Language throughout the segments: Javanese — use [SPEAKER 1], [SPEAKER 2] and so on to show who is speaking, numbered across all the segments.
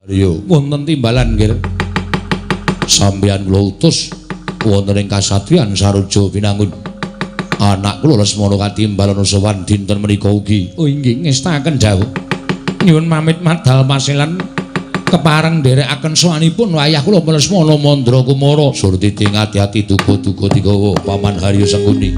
[SPEAKER 1] Yo, wonten timbalan nggih. Sampeyan kula utus wonten ing kasatriyan Saroja Pinangun. Anak kula Lesmana katimbalan sowan dinten menika ugi. Oh inggih ngestaken dawuh. Nyuwun pamit madal pasilan kepareng nderekaken sowanipun wayah kula Lesmana Mandra Kumara. Surti ting ati-ati duga-duga digawa Paman Haryo Sengkuni.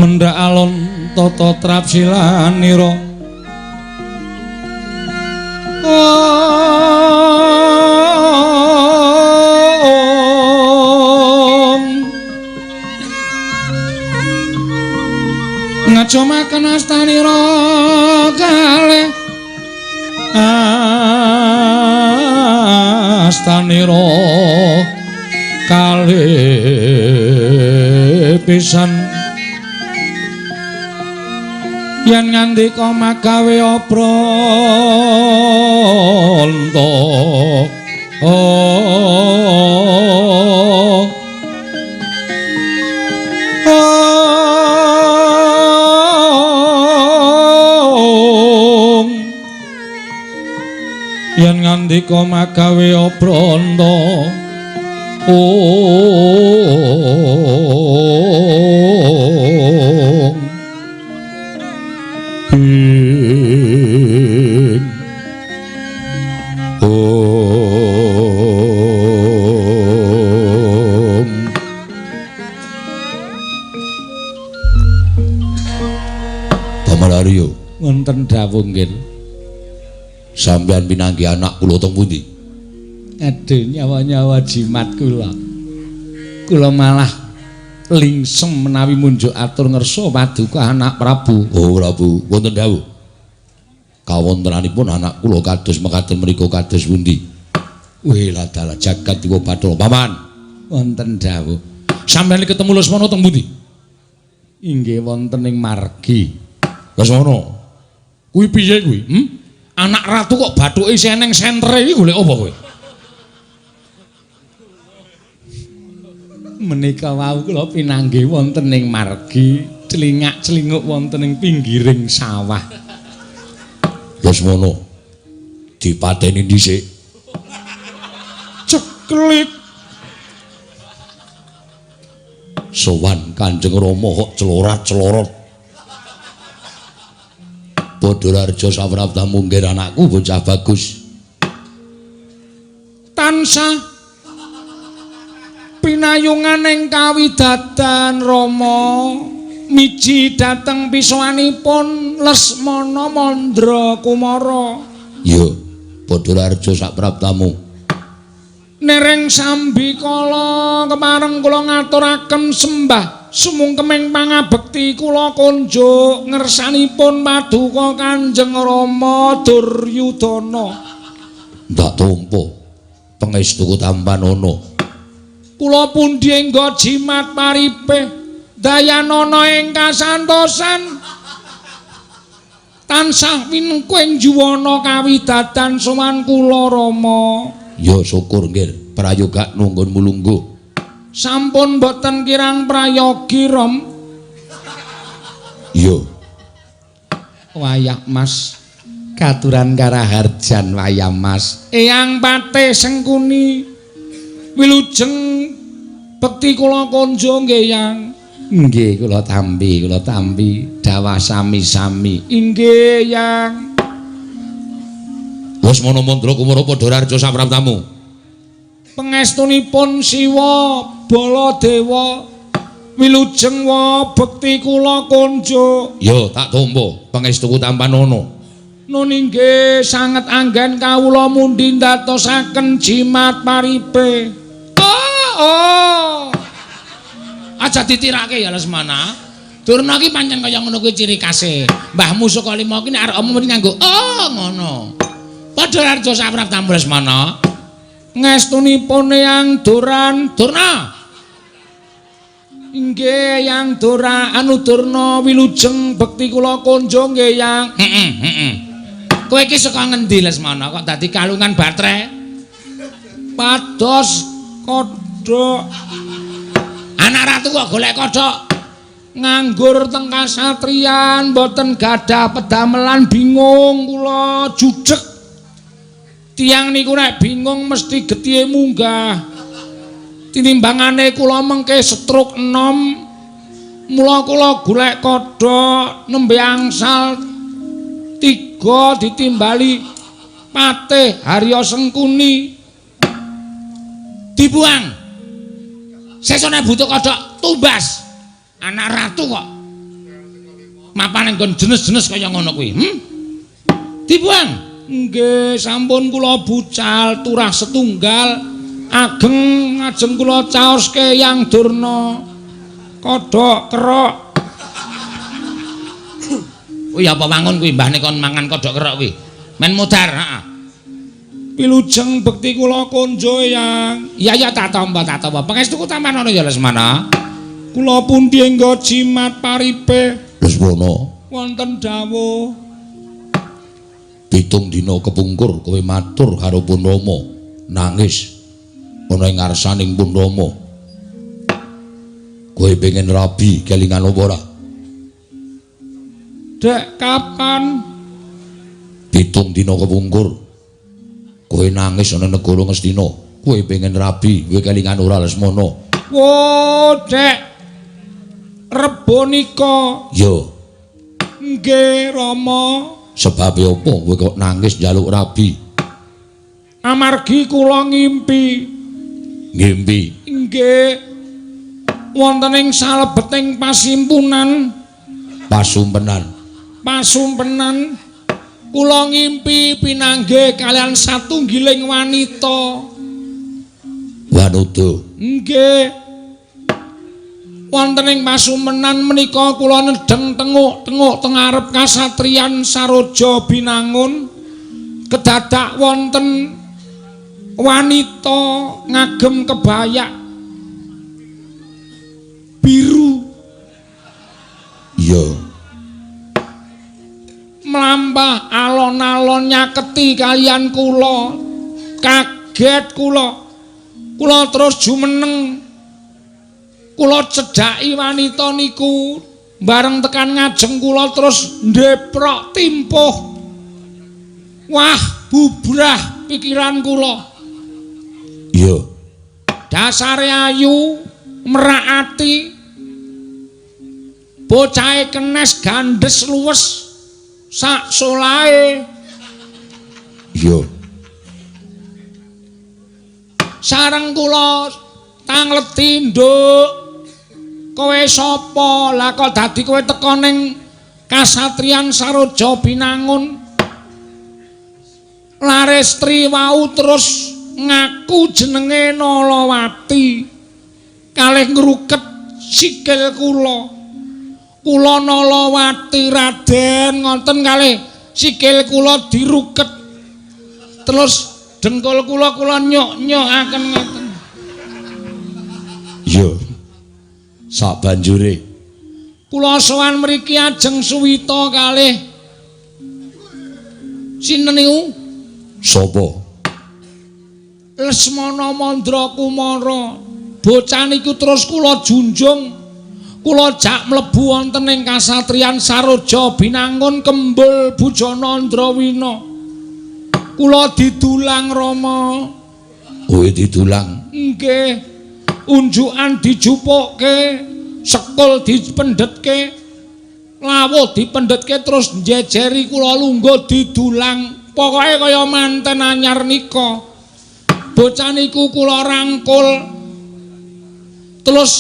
[SPEAKER 2] Mendhak alon tata trapsilanira ngacomaken astanira kalih astanira kalih pisan yen ngandika magawe apranta yen ngandika magawe apranta
[SPEAKER 1] Paman Haryo
[SPEAKER 2] wonten dawuh nggih.
[SPEAKER 1] Sampeyan pinanggi anak kula teng pundi?
[SPEAKER 2] Aduh nyawa-nyawa jimat kula. Kula malah lingsem menawi munjuk atur ngersa paduka anak Prabu.
[SPEAKER 1] Oh Prabu, wonten dawuh. Kawontenanipun anak kula kados mekaten menika kados pundi? Wih ladalah jagat Dewa Bathara. Paman,
[SPEAKER 2] Wonten dawuh. Sampeyan ketemu Lesmana teng pundi? Inggih wonten ing margi.
[SPEAKER 1] Lesmana.
[SPEAKER 2] Kuwi piye kuwi? Anak ratu kok bathuke seneng sentre iki golek apa kowe? Menika wau kula pinanggih wonten ing margi, celingak-celinguk wonten ing pinggiring sawah.
[SPEAKER 1] Lesmana. Dipateni dhisik.
[SPEAKER 2] Ceklik.
[SPEAKER 1] Sowan Kanjeng Rama kok celorat-celorot. Padhararja saprapta munggir anakku bocah bagus.
[SPEAKER 2] Tansah pinayungan ing kawidadan Rama miji dhateng pisowanipun Lesmana Mandra Kumara.
[SPEAKER 1] Ya, Padhararja sapraptamu.
[SPEAKER 2] Nereng sambi kala kemareng kula ngaturaken sembah sumungkeming pangabekti kula kunjuk ngersanipun paduka Kanjeng Rama Duryudana.
[SPEAKER 1] Ndak tampa pangestuku tampan ana.
[SPEAKER 2] Kula pundi engga jimat paripe dayanana ing kasantosan tansah winengkuing juwana kawidadan sowan kula Rama.
[SPEAKER 1] Ya syukur nggih, prayoga nunggun mulungguh.
[SPEAKER 2] Sampun boten kirang prayogi Rom.
[SPEAKER 1] Ya.
[SPEAKER 2] Wayah Mas katuran karaharjan wayah Mas. Eyang Patih Sengkuni wilujeng bekti kula konjo nggih Yang. Nggih kula tampi dawah sami-sami. Inggih Yang.
[SPEAKER 1] Lesmana Mandra Kumara Padhararja sapraptamu.
[SPEAKER 2] Pangestunipun Siwa Baladewa wilujeng wa bekti kula konjo.
[SPEAKER 1] Ya tak tampa pangestuku tampan ana.
[SPEAKER 2] Nun inggih sanget anggen kawula mundi ndatosaken jimat paripe. Oh. Aja ditirake ya Lesmana. Durna ki pancen kaya ngono kuwi ciri khase. Mbahmu saka lima ki nek arep omong nganggo ngono. Padhararja sapraptamu Lesmana. Ngestunipun Eyang Durna. Inggih Eyang Durna wilujeng bekti kula konjo nggih Yang. Kowe iki saka ngendi Lesmana kok dadi kalungan batre? Pados kodhok. Anak ratu kok golek kodhok. Nganggur teng kasatriyan mboten gadah pedamelan bingung kula jujeg. Tiang niku nek bingung mesti getih munggah. Tinimbangane kula mengke stroke enom. Mula kula golek kodhok nembe angsal 3 ditimbali Patih Harya Sengkuni. Dibuang. Sesone butuh kodhok tumbas. Anak ratu kok. Mapan nggon jenes-jenes kaya ngono kuwi. Dibuang. Nggih, sampun kula bucal turah setunggal ageng ngajeng kula caoske Eyang Durna. Kodhok kerok. Kuwi apa wangun kuwi mbahne kon mangan kodhok kerok kuwi. Men mudhar, heeh. Pilujeng bekti kula konjo Yang. Iya tak tampa. Pangestuku tampan ana ya Lesmana. Kula pundi engga jimat paripe.
[SPEAKER 1] Lesmana.
[SPEAKER 2] Wonten dawuh.
[SPEAKER 1] 7 dina kepungkur kowe matur karo Pun Rama nangis ana ing ngarsaning Pun Rama. Kowe pengen rabi kelingan apa ora?
[SPEAKER 2] Dek kapan?
[SPEAKER 1] 7 dina kepungkur kowe nangis ana negara Ngastina. Kowe pengen rabi kowe kelingan ora Lesmana?
[SPEAKER 2] Oh, Dek. Rebo nika.
[SPEAKER 1] Yo.
[SPEAKER 2] Nggih, Rama.
[SPEAKER 1] Sebab apa kowe kok nangis njaluk rabi?
[SPEAKER 2] Amargi kula ngimpi.
[SPEAKER 1] Ngimpi.
[SPEAKER 2] Nggih. Wonten ing salebeting pasimpunan. Pasumpenan. Kula ngimpi pinanggih kalian satunggiling wanita.
[SPEAKER 1] Wanuda.
[SPEAKER 2] Nggih. wonten ing pasumenan menika kula nedheng tenguk-tenguk teng ngarep kasatriyan Saroja Binangun kedadak wonten wanita ngagem kebaya biru.
[SPEAKER 1] Iya.
[SPEAKER 2] Mlampah alon-alon nyaketi kalian kula. Kaget kula. Kula terus jumeneng. Kula cedhaki wanita niku bareng tekan ngajeng kula terus ndeprok timpuh. Wah, bubrah pikiran kula.
[SPEAKER 1] Iya.
[SPEAKER 2] Dasare ayu, merak ati. Bocahe kenes gandes luwes sak solahe.
[SPEAKER 1] Iya.
[SPEAKER 2] Sareng kula tangleti, Nduk. Kowe sapa? Lah kok dadi kowe teka ning kasatriyan Saroja Binangun? Larestri wau terus ngaku jenenge Nalawati. Kalih ngruket sikil kula. Kula Nalawati Raden ngoten kalih sikil kula diruket. Terus dengkul kula nyok-nyokaken ngoten.
[SPEAKER 1] Iya. Sabanjure
[SPEAKER 2] kula sowan mriki ajeng suwita kalih sinten niku?
[SPEAKER 1] sapa?
[SPEAKER 2] Lesmana Mandra Kumara. Bocah niku terus kula junjung. Kula jak mlebu wonten ing kasatriyan Saroja Binangun Kembul Bujana Ndrawina. Kula didulang Rama.
[SPEAKER 1] Oh, didulang.
[SPEAKER 2] Nggih. Unjukan dijupukke, sekul dipendhetke, lawuh dipendhetke terus njejeri kula lungguh didulang. Pokoke kaya manten anyar nika. Bocah niku kula rangkul. Terus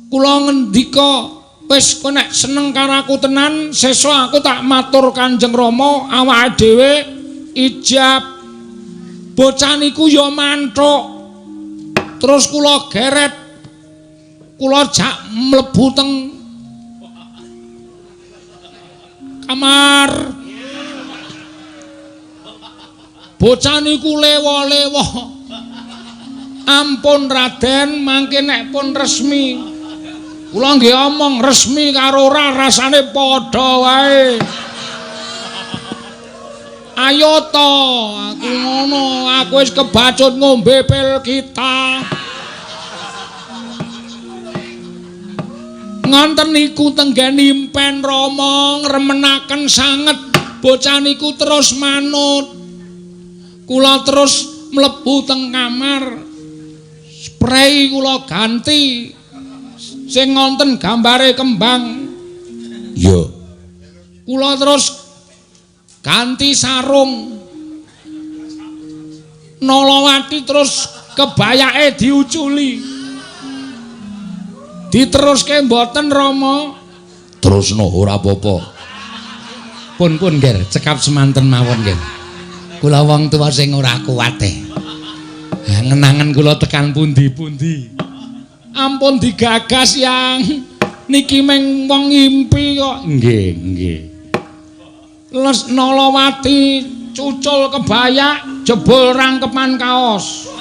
[SPEAKER 2] kula ngendika, wis kowe nek seneng karo aku tenan, sesuk aku tak matur Kanjeng Rama awake dhewe ijab. Bocah niku ya mantuk. Terus kula geret, kula jak mlebu teng kamar. Bocah niku lewo-lewo. Ampun Raden, mangke nek pun resmi. Kula nggih omong resmi karo ora rasane padha wae. Ayo to, aku ngono, aku wis kebacut ngombe pil kita. Ngonten niku tenggen impen Rama ngremenaken sanget. Bocah niku terus manut. Kula terus mlebu teng kamar. Spray kula ganti. Sing ngonten gambare kembang.
[SPEAKER 1] Iya.
[SPEAKER 2] Kula terus ganti sarung. Nalawati terus kebayake diuculi. Diteruske mboten Rama.
[SPEAKER 1] Terusno ora apa-apa.
[SPEAKER 3] Pun nggih, cekap semanten mawon nggih. Kula wong tuwa sing ora kuwat e. Ngenangen kula tekan pundi-pundi.
[SPEAKER 2] Ampun digagas Yang. Niki meng wong ngimpi kok.
[SPEAKER 3] Nggih.
[SPEAKER 2] Les Nalawati cucul kebaya jebul rangkepan kaos.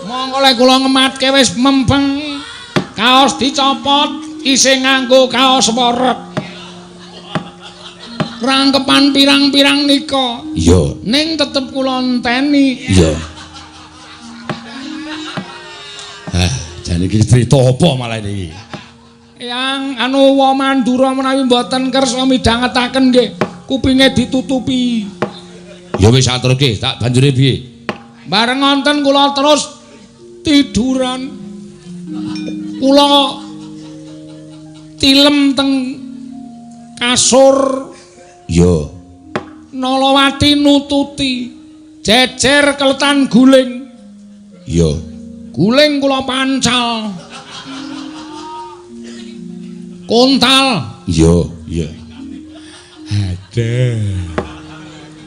[SPEAKER 2] Monggo lek kula ngematke wis mempeng. Kaos dicopot isih nganggo kaos worek. Rangkepan pirang-pirang nika.
[SPEAKER 1] Iya.
[SPEAKER 2] Ning tetep kula enteni.
[SPEAKER 1] Iya. Jane iki crita apa malah iki?
[SPEAKER 2] Yang anu wa Mandura menawi mboten kersa midhangetaken nggih, kupinge ditutupi.
[SPEAKER 1] Ya wis aturke, tak banjure piye?
[SPEAKER 2] Bareng ngonten kula terus tiduran. Kula tilem teng kasur.
[SPEAKER 1] Iya.
[SPEAKER 2] Nalawati nututi. Jejer keletan guling.
[SPEAKER 1] Iya.
[SPEAKER 2] Guling kula pancal. Kontal.
[SPEAKER 1] Iya.
[SPEAKER 3] Aduh.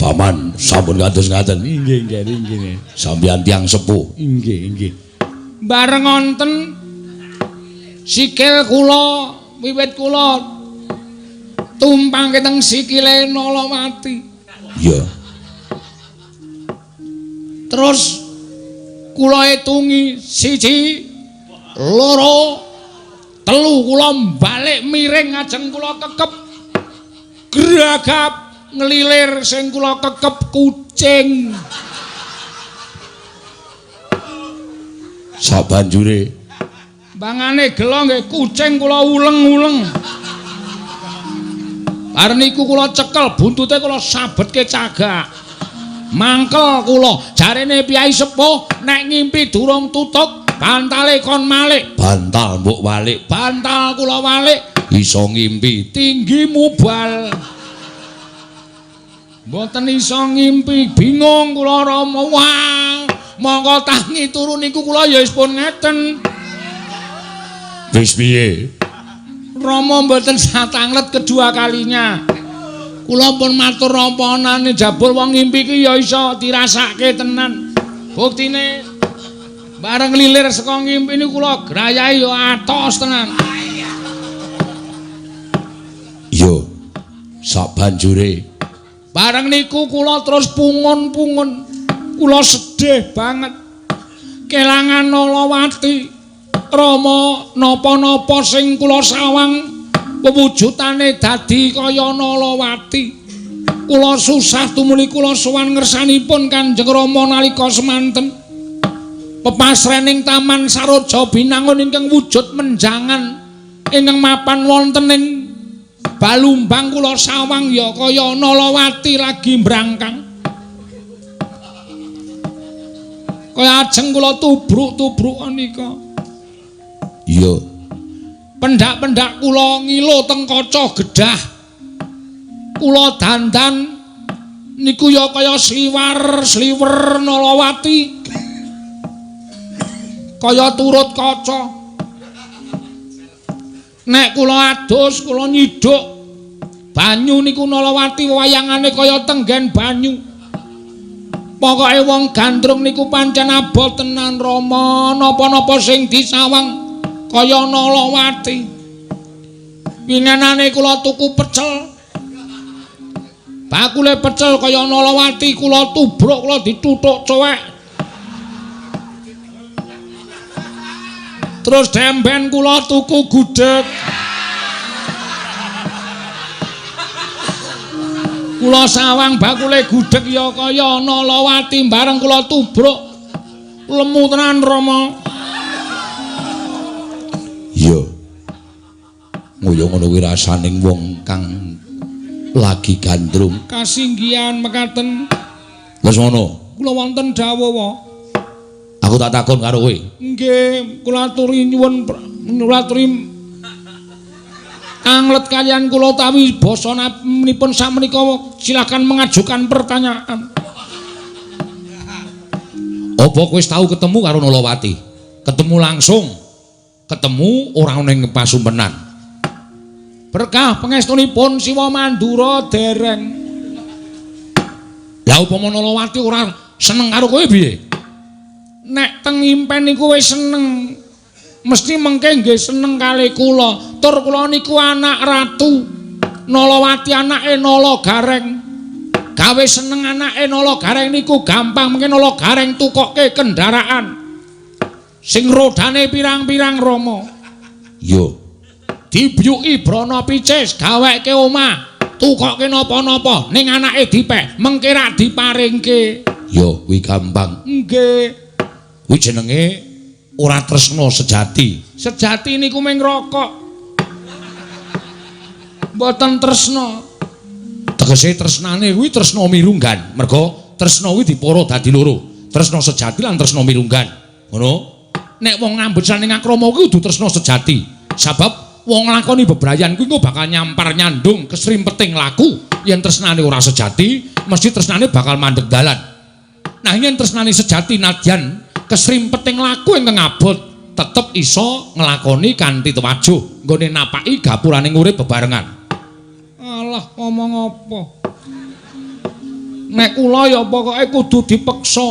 [SPEAKER 1] Paman sampun kados ngaten.
[SPEAKER 3] Inggih.
[SPEAKER 1] Sampeyan tiyang sepuh.
[SPEAKER 3] Inggih.
[SPEAKER 2] bareng wonten sikil kula wiwit kula tumpang keteng sikile Nalawati.
[SPEAKER 1] Iya.
[SPEAKER 2] Terus kula etungi 1 2 3 kula balik miring ajeng kula kekep gragap ngelilir sing kula kekep kucing.
[SPEAKER 1] Sabanjure
[SPEAKER 2] Bangane gelo nggih kucing kula uleng-uleng. Bar niku kula cekel buntute kula sabetke cagak. Mangkel kula jarene piyai sepuh nek ngimpi durung tutuk bantale kon malik.
[SPEAKER 1] Bantal mbok walik,
[SPEAKER 2] Bantal kula walik
[SPEAKER 1] iso ngimpi.
[SPEAKER 2] tinggi mubal. Mboten iso ngimpi, bingung kula Rama. Wah, monggo tangi turu niku kula ya wis pun ngeten.
[SPEAKER 1] Wis piye?
[SPEAKER 2] Rama mboten satanglet kedua kalinya. Kula pun matur rampanane jabul wong ngimpi ki ya iso dirasake tenan. Buktine bareng lilir saka ngimpi niku kula grayahi ya atos tenan.
[SPEAKER 1] Yo. Sabanjure
[SPEAKER 2] Bareng niku kula terus pungun-pungun. Kula sedih banget. Kelangan Nalawati. Rama napa-napa sing kula sawang pewujutane dadi kaya Nalawati. Kula susah tumuli kula sowan ngersanipun Kanjeng Rama nalika semanten. Pepasrening Taman Saroja Binangun ingkang wujud menjangan ingkang mapan wonten ing Balumbang kula sawang ya kaya Nalawati lagi mbrangkang. Kaya ajeng kula tubruk-tubruk nika.
[SPEAKER 1] iya.
[SPEAKER 2] Pendak-pendak kula ngilo teng kaca gedhah. Kula dandan niku ya kaya sliwer Nalawati. Kaya turut kaca. Nek kula adus, kula nyiduk banyu niku Nalawati wayangane kaya tenggen banyu. Pokoke wong gandrung niku pancen abot tenan Rama, napa-napa sing disawang kaya Nalawati. Winenane kula tuku pecel. Bakule pecel kaya Nalawati kula tubruk, kula dituthuk cuwek. Terus demben kula tuku gudeg. Kula sawang bakule gudeg ya kaya Nalawati bareng kula tubruk. Lemu tenan Rama.
[SPEAKER 1] Iya. Ngoyo ngono kuwi rasaning wong kang lagi gandrung.
[SPEAKER 2] Kasinggihan mekaten.
[SPEAKER 1] Wis ngono.
[SPEAKER 2] Kula wonten dawuh.
[SPEAKER 1] Aku tak takon karo kowe.
[SPEAKER 2] Nggih, kula aturi nyuwun anglet kalian kula utawi basa napunipun sakmenika silakan mengajukan pertanyaan.
[SPEAKER 1] Apa kowe wis tau ketemu karo Nalawati? Ketemu langsung? Ketemu ora ana ing pasumpenan?
[SPEAKER 2] Berkah pangestunipun Siwa Mandura dereng.
[SPEAKER 1] Lah upama Nalawati ora seneng karo kowe piye?
[SPEAKER 2] Nek teng impen niku wis seneng. Mesti mengke nggih seneng kali kula. Tur kula niku anak ratu. Nalawati anake Nalagareng. Gawe seneng anake Nalagareng niku gampang, mengke Nalagareng tukokke kendaraan. Sing rodane pirang-pirang Rama.
[SPEAKER 1] Yo.
[SPEAKER 2] Dibyuki brana picis gaweke omah. Tukokke napa-napa ning anake dipek, mengke rak diparingke.
[SPEAKER 1] Yo, kuwi gampang.
[SPEAKER 2] Nggih.
[SPEAKER 1] Kuwi jenenge ora tresna sejati.
[SPEAKER 2] Sejati niku mung rokok. Mboten tresna.
[SPEAKER 1] Tegese tresnane kuwi tresna mirunggan. Merga tresna kuwi dipara dadi loro. Tresna sejati lan tresna mirunggan. Ngono?
[SPEAKER 2] Nek wong ngambet saning akrama kuwi kudu tresna sejati.
[SPEAKER 1] Sebab
[SPEAKER 2] Wong nglakoni bebrayan kuwi engko bakal nyampar nyandung kesrimpeting laku. Yen tresnane ora sejati, mesti tresnane bakal mandeg dalan. Nah, yen tresnane sejati nadyan kesrimpeting laku ingkang abot tetep iso nglakoni kanthi tewajuh nggone napaki gapuraning urip bebarengan. Alah ngomong apa? Nek kula ya pokoke kudu dipeksa.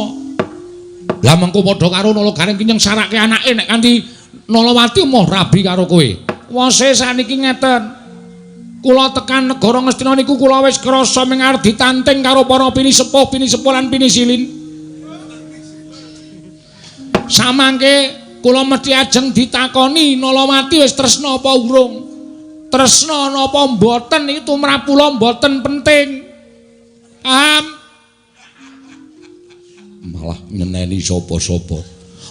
[SPEAKER 2] Lah mengko padha karo Nalagaring Kinyeng sarake anake nek kanthi Nalawati moh rabi karo kowe. Wose saniki ngeten. Kula tekan negara Ngastina niku kula wis krasa ming arep ditanting karo para pinisepuh lan pinisilin. Samangke kula mesti ajeng ditakoni Nalawati wis tresna apa urung. Tresna napa mboten iki tumrap kula mboten penting. Paham?
[SPEAKER 1] Malah nyeneni sapa-sapa.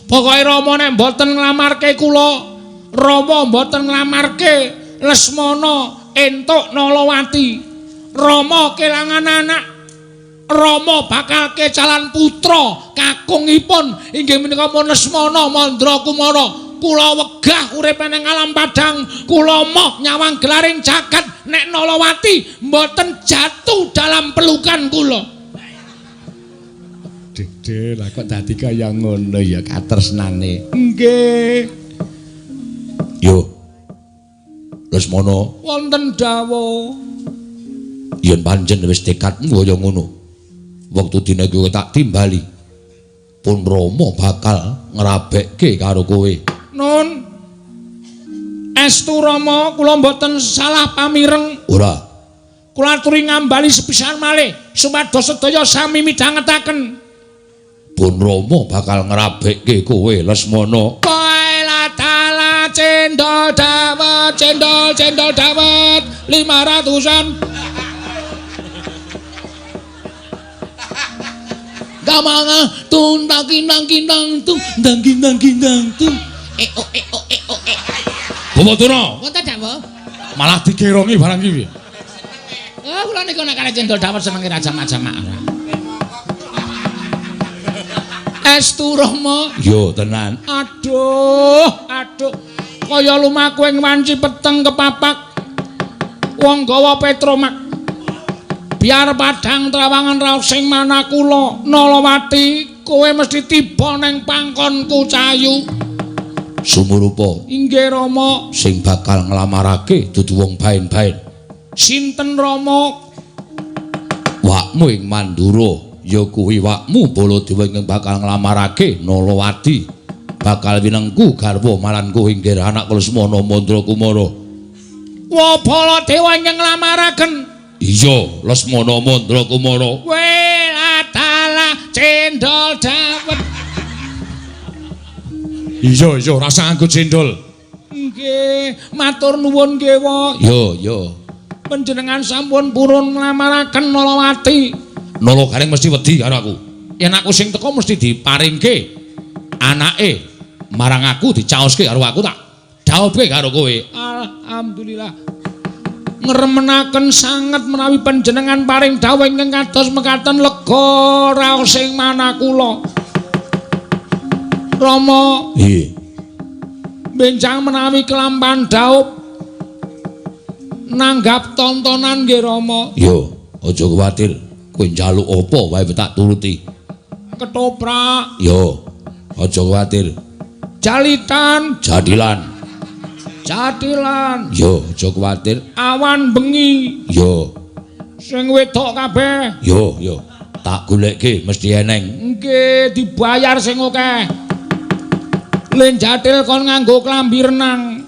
[SPEAKER 2] Pokoke Rama nek mboten nglamarke kula, Rama mboten nglamarke Lesmana entuk Nalawati. Rama kelangan anak. Rama bakal kecalan putra kakungipun inggih menika pun Lesmana Mandra Kumara. Kula wegah urip ning alam padang, kula moh nyawang gelaring jagat nek Nalawati mboten jatuh dalam pelukan kula.
[SPEAKER 1] Dede lah kok dadi kaya ngono ya katresnane.
[SPEAKER 2] Nggih.
[SPEAKER 1] Yo. Lesmana
[SPEAKER 2] Wonten dawuh.
[SPEAKER 1] yen pancen wis tekadmu kaya ngono. Wektu dina iki kowe tak timbali. Pun Rama bakal ngrabekke karo kowe.
[SPEAKER 2] Nun. Estu Rama kula mboten salah pamireng.
[SPEAKER 1] Ora.
[SPEAKER 2] Kula aturi ngambali sepisan malih supados sedaya sami midhangetaken.
[SPEAKER 1] Pun Rama bakal ngrabekke kowe Lesmana.
[SPEAKER 2] Koe cendol dawet 500-an. Kamanga tun kinang tung ndang kinang tung.
[SPEAKER 1] Bawadara.
[SPEAKER 2] Wonten dawuh.
[SPEAKER 1] Malah dikerongi barang iki.
[SPEAKER 2] Oh, kula niku nek kare cendol dawet seneng rajam-jamak. Estu Rama.
[SPEAKER 1] Yo tenan.
[SPEAKER 2] Aduh. Kaya lumaku ing wanci peteng kepapak. Wong gawa petromak. Biar padang trawangan raos sing mana kula Nalawati, kowe mesti tiba ning pangkonku Cayu.
[SPEAKER 1] Sumurupa.
[SPEAKER 2] Inggih Rama.
[SPEAKER 1] Sing bakal nglamarake dudu wong baen-baen.
[SPEAKER 2] Sinten Rama?
[SPEAKER 1] Wakmu ing Mandura. Ya kuwi wakmu Baladewa ing bakal nglamarake Nalawati. Bakal winengku garwa malanku inggih anak Lesmana Mandra Kumara.
[SPEAKER 2] Wa Baladewa ing nglamaraken.
[SPEAKER 1] Iya, Lesmana Mandra Kumara.
[SPEAKER 2] Welatala cendol dawet.
[SPEAKER 1] Iya, rasa anggo cendol.
[SPEAKER 2] Nggih, matur nuwun nggih, Wa.
[SPEAKER 1] Yo.
[SPEAKER 2] Panjenengan sampun purun nglamaraken Nalawati.
[SPEAKER 1] Nalagaring mesti wedi karo aku.
[SPEAKER 2] Yen aku sing teka mesti diparingke anake marang aku dicaoske karo aku tak dhawuhke karo kowe. Alhamdulillah. Ngremenaken sanget menawi panjenengan paring dawuh ingkang kados mekaten lega raos sing manah kula. Rama.
[SPEAKER 1] Nggih.
[SPEAKER 2] Benjang menawi kelampan daup nanggap tontonan nggih Rama.
[SPEAKER 1] Yo, aja kuwatir. Kowe njaluk apa wae tak turuti.
[SPEAKER 2] Ketoprak.
[SPEAKER 1] Yo, aja kuwatir.
[SPEAKER 2] Jalitan.
[SPEAKER 1] Jadilan. Yo, aja kuwatir.
[SPEAKER 2] Awan bengi.
[SPEAKER 1] Yo.
[SPEAKER 2] Sing wedok kabeh.
[SPEAKER 1] Yo. Tak golekke mesti eneng.
[SPEAKER 2] Nggih, dibayar sing akeh. Len jatil kon nganggo klambi renang.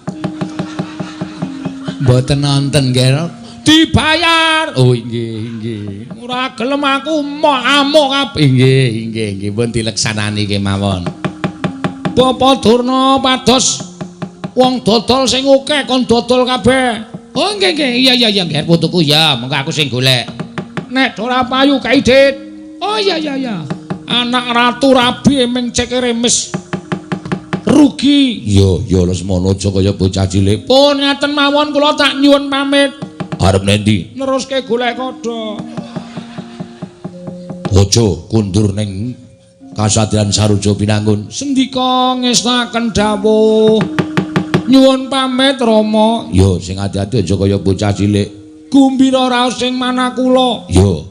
[SPEAKER 3] Mboten nonton nggih.
[SPEAKER 2] Dibayar.
[SPEAKER 3] Oh nggih.
[SPEAKER 2] Ora gelem aku amuk kabeh.
[SPEAKER 3] Nggih. Pun dileksanani kemawon.
[SPEAKER 2] Bapa Durna pados wong dodol sing akeh kon dodol kabeh.
[SPEAKER 3] Oh nggih. Iya nggih putuku ya, mengko aku sing golek.
[SPEAKER 2] Nek ora payu kaidit. Oh iya. Anak ratu rabi ming cekeremes. Rugi.
[SPEAKER 1] Yo Lesmana aja kaya bocah cilik.
[SPEAKER 2] Pun ngaten mawon kula tak nyuwun pamit.
[SPEAKER 1] Arep nendi?
[SPEAKER 2] Neruske golek kodho.
[SPEAKER 1] Aja kundur ning Kasatriyan Saroja Pinangun.
[SPEAKER 2] Sendika ngestaken dawuh. Nyuwun pamit Rama.
[SPEAKER 1] Yo sing ati-ati aja kaya bocah cilik.
[SPEAKER 2] Gumbira raos sing manah kula.
[SPEAKER 1] Yo.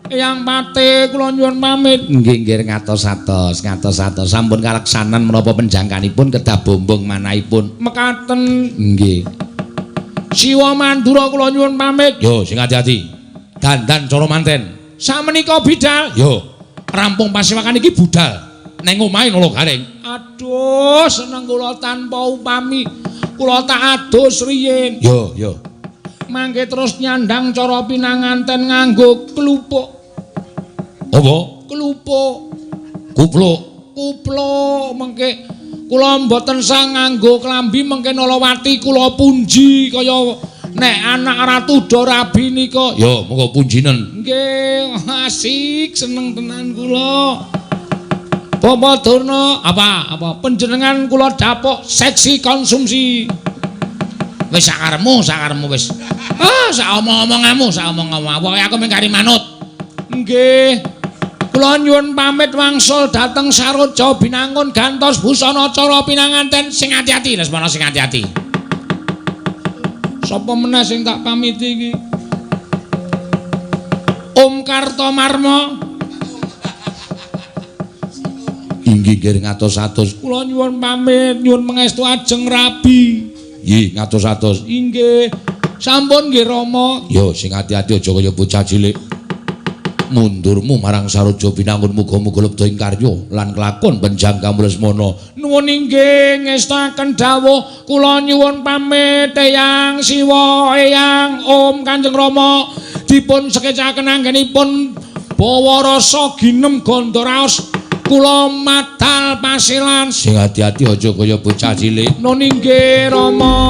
[SPEAKER 2] Eyang Pate kula nyuwun pamit.
[SPEAKER 3] Nggih ngatos-atos. Sampun kaleksanan menapa penjangkanipun kedah bombong manahipun.
[SPEAKER 2] Mekaten.
[SPEAKER 3] Nggih.
[SPEAKER 2] Siwa Mandura kula nyuwun pamit.
[SPEAKER 1] Yo sing ati-ati. Dandan cara manten.
[SPEAKER 2] Samenika bidal.
[SPEAKER 1] Yo.
[SPEAKER 2] Rampung pasiwakan iki budal.
[SPEAKER 3] neng omahe Nalagareng.
[SPEAKER 2] Aduh, seneng kula tanpa upami kula tak adus riyin.
[SPEAKER 1] Yo.
[SPEAKER 2] Mangke terus nyandang cara pinanganten nganggo klupuk.
[SPEAKER 1] Apa?
[SPEAKER 2] Klupuk.
[SPEAKER 1] Kupluk.
[SPEAKER 2] Kupluk mengke kula mboten sang nganggo klambi mengke Nalawati kula punji kaya nek anak Ratu Dorabi nika.
[SPEAKER 1] Yo, monggo punjinen.
[SPEAKER 2] Nggih, asik seneng tenan kula. Bapak Durna, apa panjenengan kula dapuk seksi konsumsi.
[SPEAKER 3] Wis sakaremu wis. Sak omong-omonganmu, pokoke aku mung kari manut.
[SPEAKER 2] Nggih. Kula nyuwun pamit wangsul dhateng Saroja Binangun gantos busana cara pinanganten sing ati-ati, Lesmana sing ati-ati. Sapa meneh sing tak pamiti iki? Om Kartomarma.
[SPEAKER 1] Inggih nggih ngatos-atos.
[SPEAKER 2] Kula nyuwun pamit, nyuwun pangestu ajeng rabi.
[SPEAKER 1] Nggih, ngatos-atos.
[SPEAKER 2] Inggih. Sampun nggih Rama.
[SPEAKER 1] Yo, sing ati-ati aja kaya bocah cilik. Mundurmu marang Saroja Binangun muga-muga lebda ing karya lan kelakon penjangka Lesmana.
[SPEAKER 2] Nuwun inggih ngestaken dawuh kula nyuwun pamit Eyang Siwa, Eyang Om Kanjeng Rama dipun sekecaken anggenipun bawa rasa ginem Gandaraos kula madal pasilan.
[SPEAKER 1] Sing ati-ati aja kaya bocah cilik.
[SPEAKER 2] Nun inggih Rama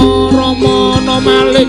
[SPEAKER 2] no malih.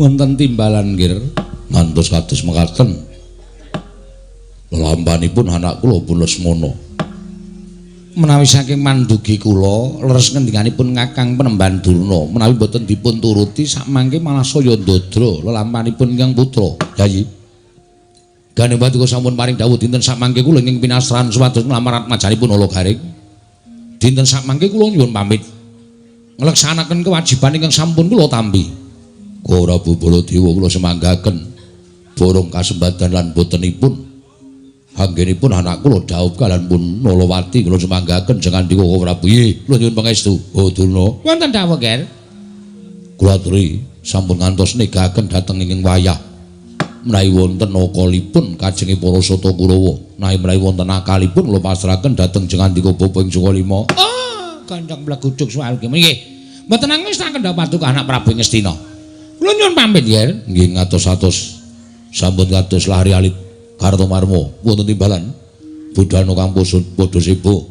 [SPEAKER 1] Wonten timbalan nggih ngantos kados mekaten. Lelampanipun anak kula pun Lesmana.
[SPEAKER 3] Menawi saking mandugi kula leres ngendinganipun Kakang Penemban Durna menawi boten dipun turuti sakmangke malah saya ndodra lelampanipun ingkang putra. Yayi. Gane Paduka sampun paring dawuh dinten sakmangke kula ing pinastran supados nglamarat majanipun Nalagaring. Dinten sakmangke kula nyuwun pamit nglaksanaken kewajiban ingkang sampun kula tampi. Ora Baladewa kula semanggaken borong kasembadan lan botenipun anggenipun anak kula dhaup kaliyan pun Nalawati kula semanggaken jengandika Prabu. Nggih, kula nyuwun pangestu. Oh Durna.
[SPEAKER 2] Wonten dawuh, Ger.
[SPEAKER 1] Kula aturi sampun ngantos negaken dhateng ing wayah menawi wonten nakalipun kajenge para Sata Kurawa. Menawi wonten akalipun kula pasrahaken dhateng jengandika Bapa ing Sukalima.
[SPEAKER 2] Oh, Kanjeng Blaguduk Swalgi. Nggih. Mboten ngestaken Paduka anak Prabu Ngastina. Kula nyuwun pamit, Ger.
[SPEAKER 1] Nggih ngatos-atos. Sampun kados lari alit Kartomarma wonten timbalan budhana kang padha sebo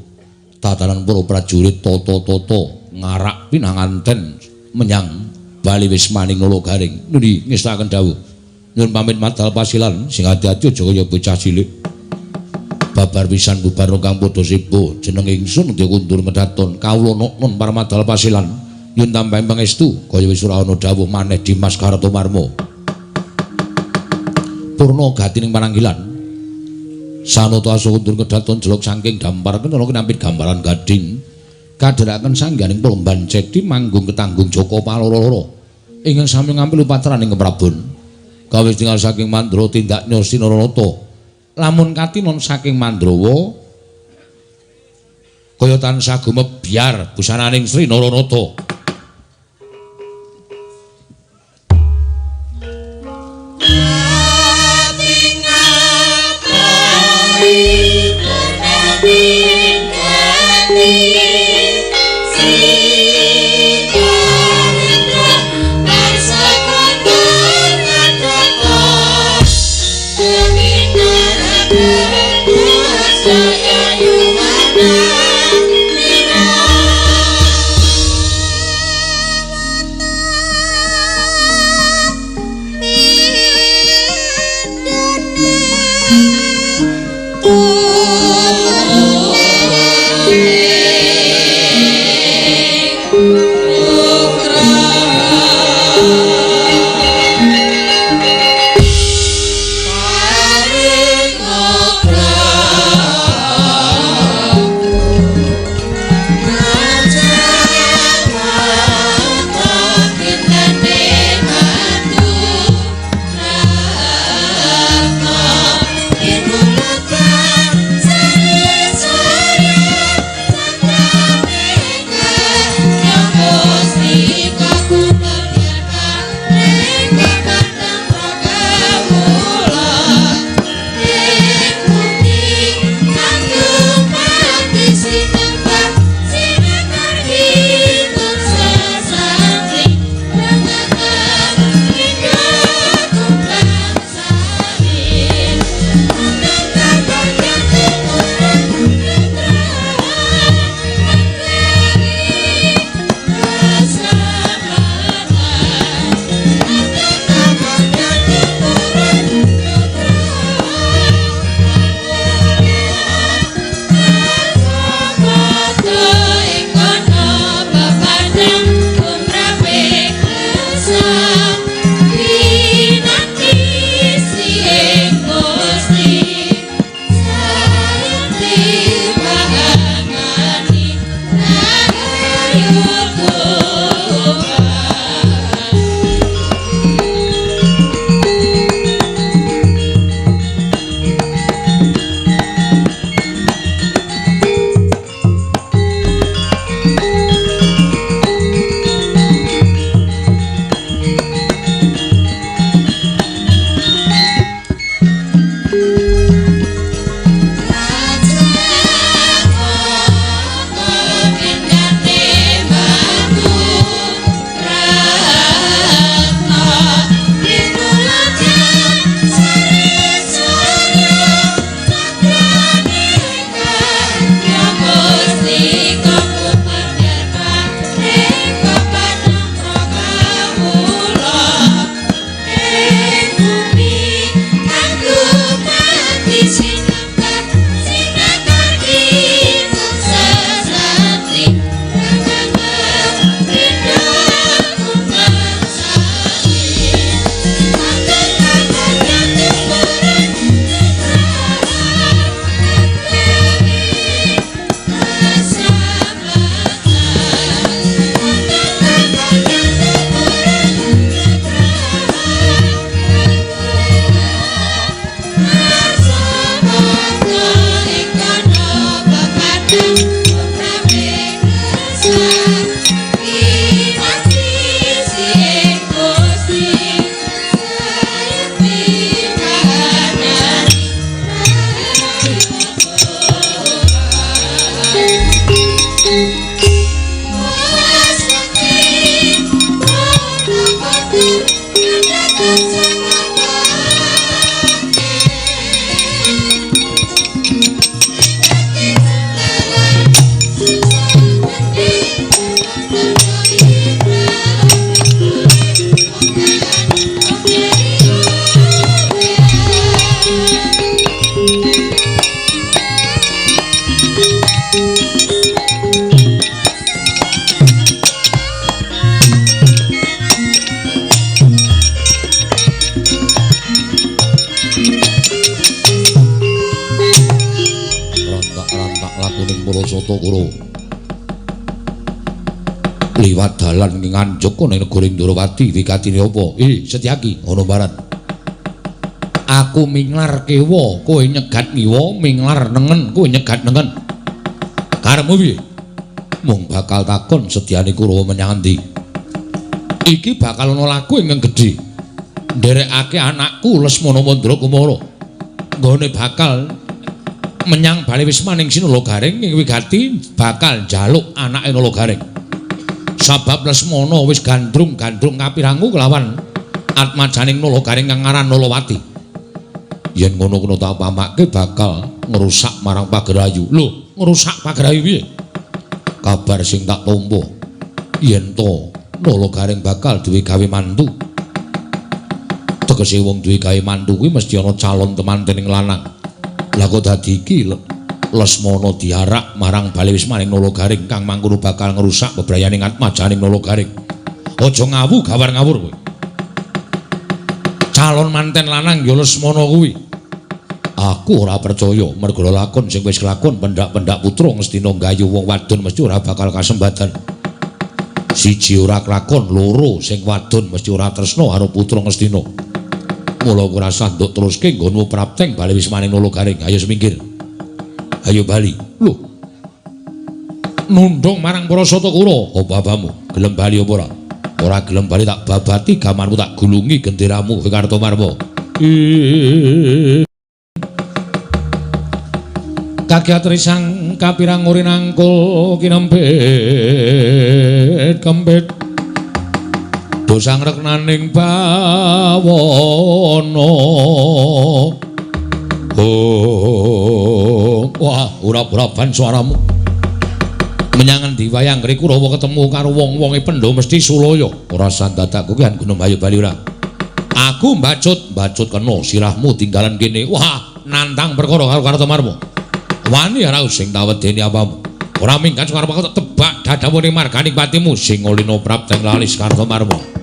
[SPEAKER 1] tatanan para prajurit tata-tata ngarak pinanganten menyang bali wismaning Nalagaring. Nundi ngestaken dawuh. Nyuwun pamit madal pasilan sing ati-ati aja kaya bocah cilik. Babar pisan bubarna kang padha sebo jeneng ingsun dikundur medhaton kawula non paramadal pasilan. Nyuwun tambahi pangestu kaya wis ora ana dawuh maneh Dimas Kartomarma. Purna gatining pananggilan. Sanata asundur kedaton jeluk saking dampar kena nampit gambaran gading. Kadheraken sangganing Plemban Cedi manggung ketanggung Joko Paloro. Ingkang sami ngampil upatraning keprabon. Kawis tinggal saking mandra tindaknya Sinaranata
[SPEAKER 3] lamun katinon saking Mandrawa kaya tansah gumebyar busananing Sri Naranata. liwat dalan ing Anjaka ning negara Indrawati wikatine apa? Setyaki ana barat. Aku minglar kewa, kowe nyegat ngiwa, minglar nengen, kowe nyegat nengen. Karepmu piye? Mung bakal takon sedyane Kurawa menyang endi. Iki bakal ana laku ingkang gedhe. Nderekake anakku Lesmana Mandra Kumara. Nggone bakal menyang bali wismaning Sinulagaring ing wigati bakal njaluk anake Nulagaring. Sabab Lesmana wis gandrung-gandrung kapirangu kelawan atmajaning Nulagaring kang aran Nulawati. Yen ngono kena tak pamake bakal ngrusak marang Pagerayu. Lho, ngrusak Pagerayu piye? Kabar sing tak tampa yen to Nulagaring bakal duwe gawe mantu. Tegese wong duwe gawe mantu kuwi mesti ana calon temantening lanang. Lah kok dadi iki Lesmana diarak marang bali wismaning Nulagaring kang mangkono bakal ngrusak bebrayaning atmajaning Nulagaring. Aja ngawu gawar ngawur kowe. Calon manten lanang ya Lesmana kuwi. Aku ora percaya merga lakon sing wis kelakon pendak-pendak putra ngestina nggayu wong wadon mesti ora bakal kasembadan. Siji ora kelakon, loro sing wadon mesti ora tresna karo putra ngestina. Mula ora usah nduk teruske nggonmu prapteng bali wismaning Nulagaring. Ayo semingkir. Ayo bali. Lho. Nundung marang para Satakura, apa babamu? Gelem bali apa ora? Ora gelem bali tak babati gamanmu tak gulungi genderamu Kartomarma. Kagiat risang kapirang uri nangkul kinempit kempit dosang reknaning bawono. Wah, urap-urapan suaramu menyangan diwayang kri Kurawa ketemu karo wong-wonge Pendha mesti sulaya. Ora sandadaku ki an Gunung Bayu bali ora. Aku mbacut kena sirahmu tinggalan kene. Wah, nantang perkara karo Kartomarma. Wani ora sing tawedeni apamu. Ora minggat karo aku tebak dadawuning marganing patimu sing ngolina prapteng lalis Kartomarma.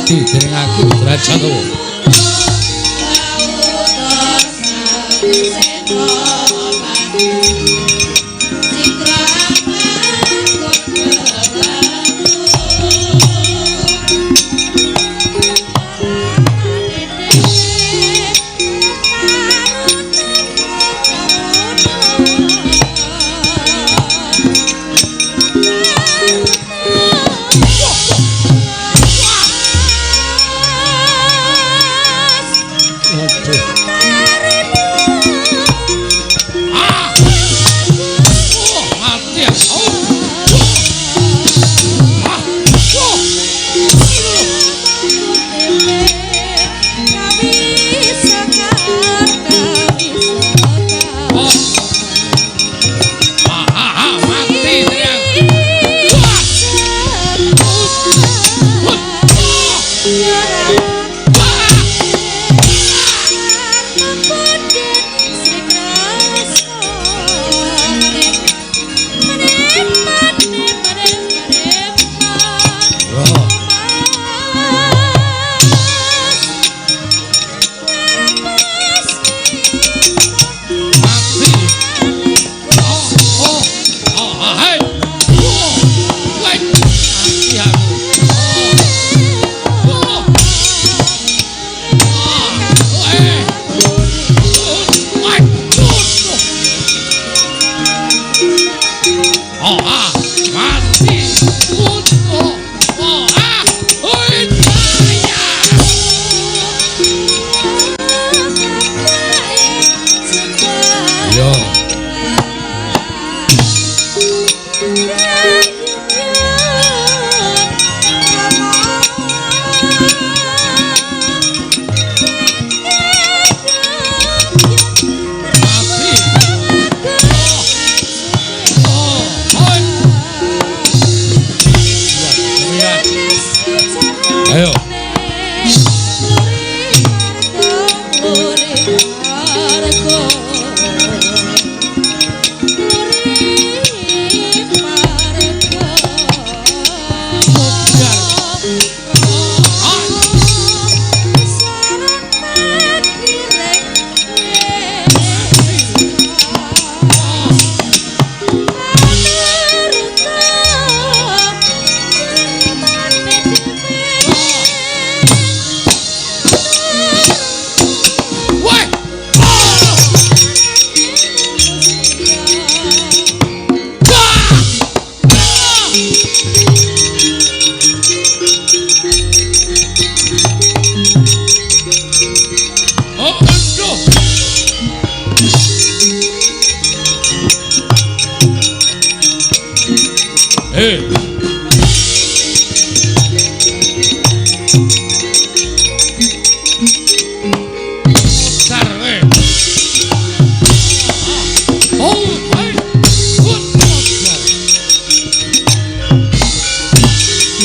[SPEAKER 3] Dening aku derajat to.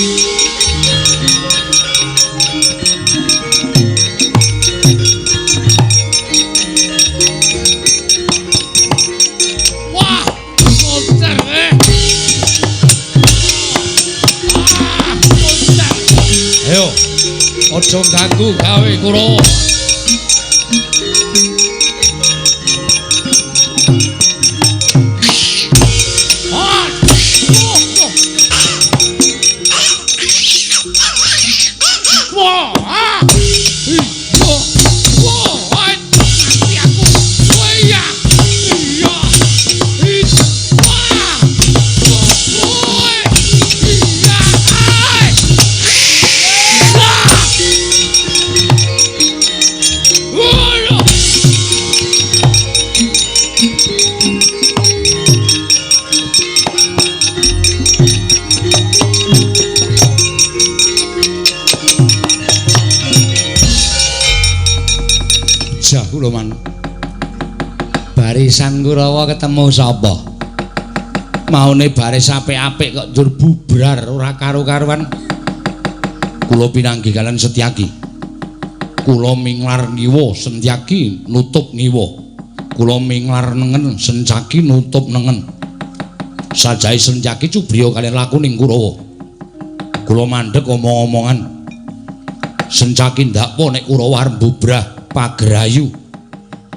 [SPEAKER 2] Wah, monster monster.
[SPEAKER 3] Ayo, aja ganggu gawe Kurawa. Man. Barisan Kurawa ketemu sapa? Maune baris apik-apik kok njur bubrar ora karo-karuan. Kula pinanggih kalian Setyaki. Kula minglar ngiwa Setyaki nutup ngiwa. Kula minglar nengen Setyaki nutup nengen. Sajahe Setyaki cubriya kalian lakuning Kurawa. Kula mandheg omong-omongan. Setyaki ndak po nek Kurawa arep bubrah pagerayu.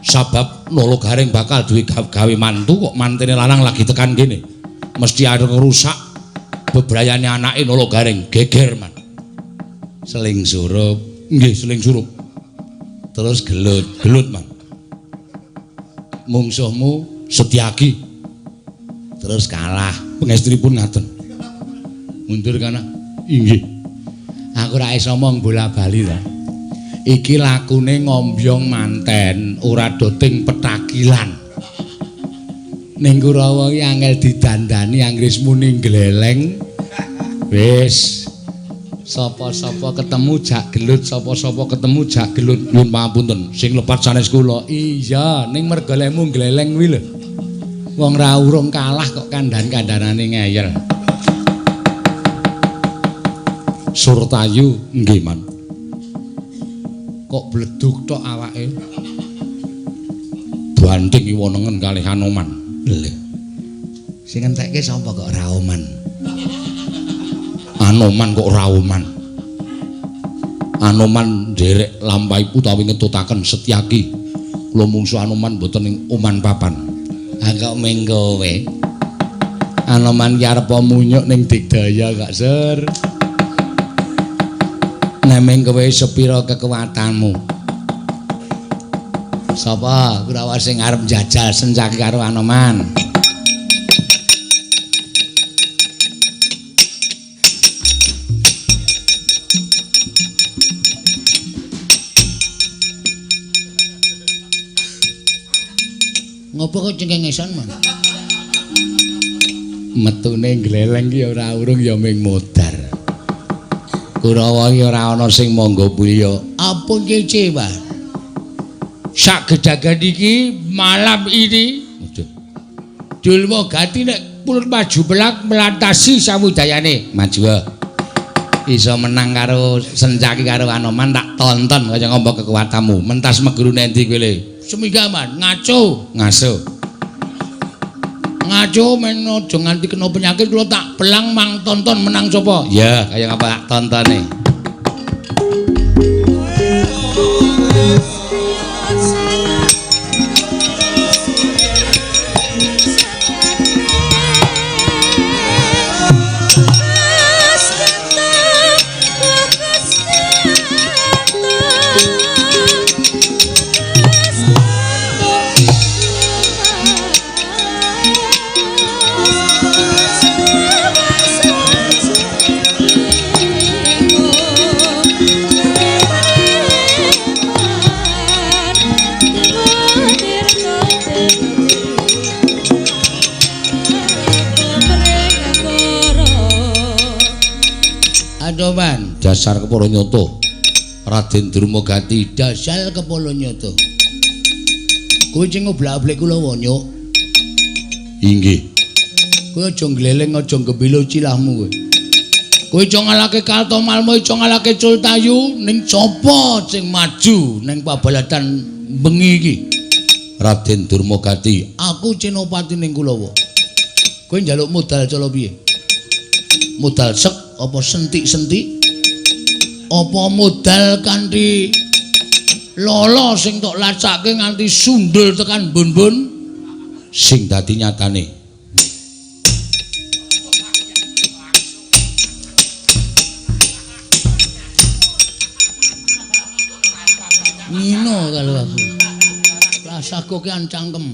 [SPEAKER 3] Sabab Nolo Garing bakal duwe gawe mantu kok mantene lanang lagi tekan kene. Mesti ada ngerusak bebrayane anake Nolo Garing geger man. Seling surup, nggih seling surup. Terus gelut man. Mungsuhmu Setyaki. Terus kalah, pengestripun ngaten. Mundur kana. Inggih. Aku ora iso omong bola-bali ta. Iki lakune ngombyong manten ora doting petakilan. Ning Kurawa iki angel didandani anggris muni gleleng. Wis sapa-sapa ketemu jak gelut, sapa-sapa ketemu jak gelut. Nyuwun pangapunten sing lepat sanes kula. Iya, ning mergolemu gleleng kuwi lho. Wong ra urung kalah kok kandhan-kandhanane ngeyel. Surtayu nggih man. Kok bleduk tok awake. Banting iwa nengen kalih Anoman. Lho. Sing entekke sapa kok Raoman? Anoman kok Raoman. Anoman nderek lampahi utawi ngetutaken Setyaki. Kula mungsu Anoman mboten ing oman papan. Ha kok mengko we. Anoman ki arep munyuk ning digdaya gak Sur. Nemeng kowe sepira kekuatanmu. Sapa Kurawa sing arep njajal Setyaki karo Anoman? Ngopo kok cengengesan man? Metune gleleng ki ora urung ya ming modar. Kurawa iki ora ana sing mangga mulya. Apa kecewa? Sak gedagan iki malam ini Dulwa Gati nek purun maju belak melantasi samudayane. Maju. Iso menang karo Setyaki karo Anoman tak tonton kaya ngombe kekuatanmu. Mentas meguru nendi kowe le? Seminggaman ngaco, ngaso. Ngaco men aja nganti kena penyakit kula tak belang mang tonton menang sapa? Ya, kaya ngapa tak tontone. Adoman dasar kepala nyoto Raden Durmagati dasar kepala nyoto kowe sing ngoblak-ablik kula wanyuk inggih kowe aja gleleng aja gembilo cilahmu kowe Kowe iso ngalahke Kartomalma, iso ngalahke Cultayu, ning sapa sing maju ning pabaladan bengi iki? Raden Durmagati, aku Cenopati ning Kulawa. Kowe njaluk modal cala piye? Modal sek apa sentik-sentik? Apa modal kanthi lolo sing tok lacake nganti sundul tekan bun-bun? Sing dadi nyatane ngino kalau aku rasaku ki cangkem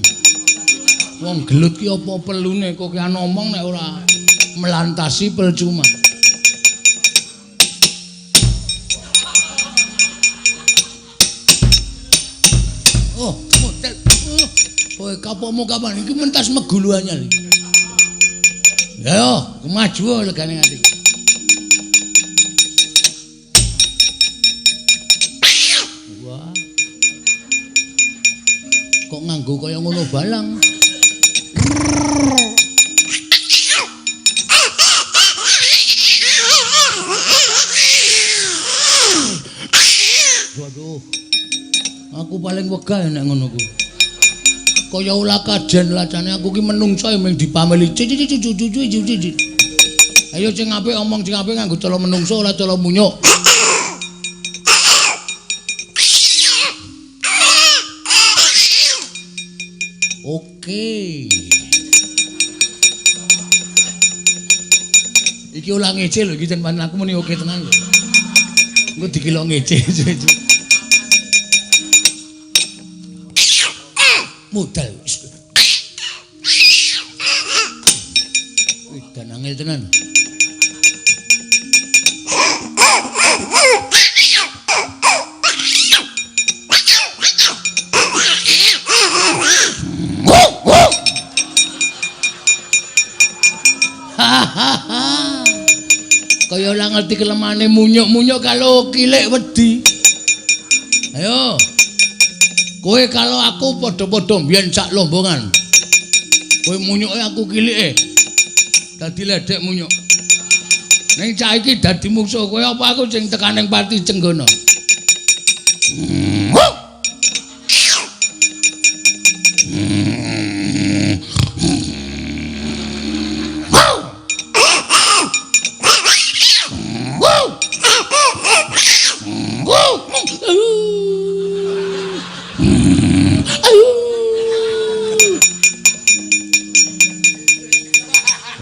[SPEAKER 3] wong gelut ki apa pelune kok ki ngomong nek ora melantasi percuma. Oh model kowe kapokmu kapan iki mentas megulu anyar iki ya maju legane ngati. Kok nganggo kaya ngono balang. Waduh. Aku paling wegah nek ngono ku. Kaya ulah kajen lacane aku ki menungso mung dipameli. Ayo sing apik omong sing apik nganggo cara menungso ora cara munyuk. Oke. Iki ulah ngece lho iki jan panen aku muni oke tenan lho. Engko dikilo ngece. Modal. Wih, dan angel tenan. Kaya ora ngerti kelemane munyuk-munyuk kalau kilik wedi. Ayo. Kowe kalau aku padha-padha mbiyen sak lombongan. Kowe munyuke aku kilike. Dadi ledek munyuk. Ning cah iki dadi musuh kowe apa aku sing tekaning Pati Cenggana.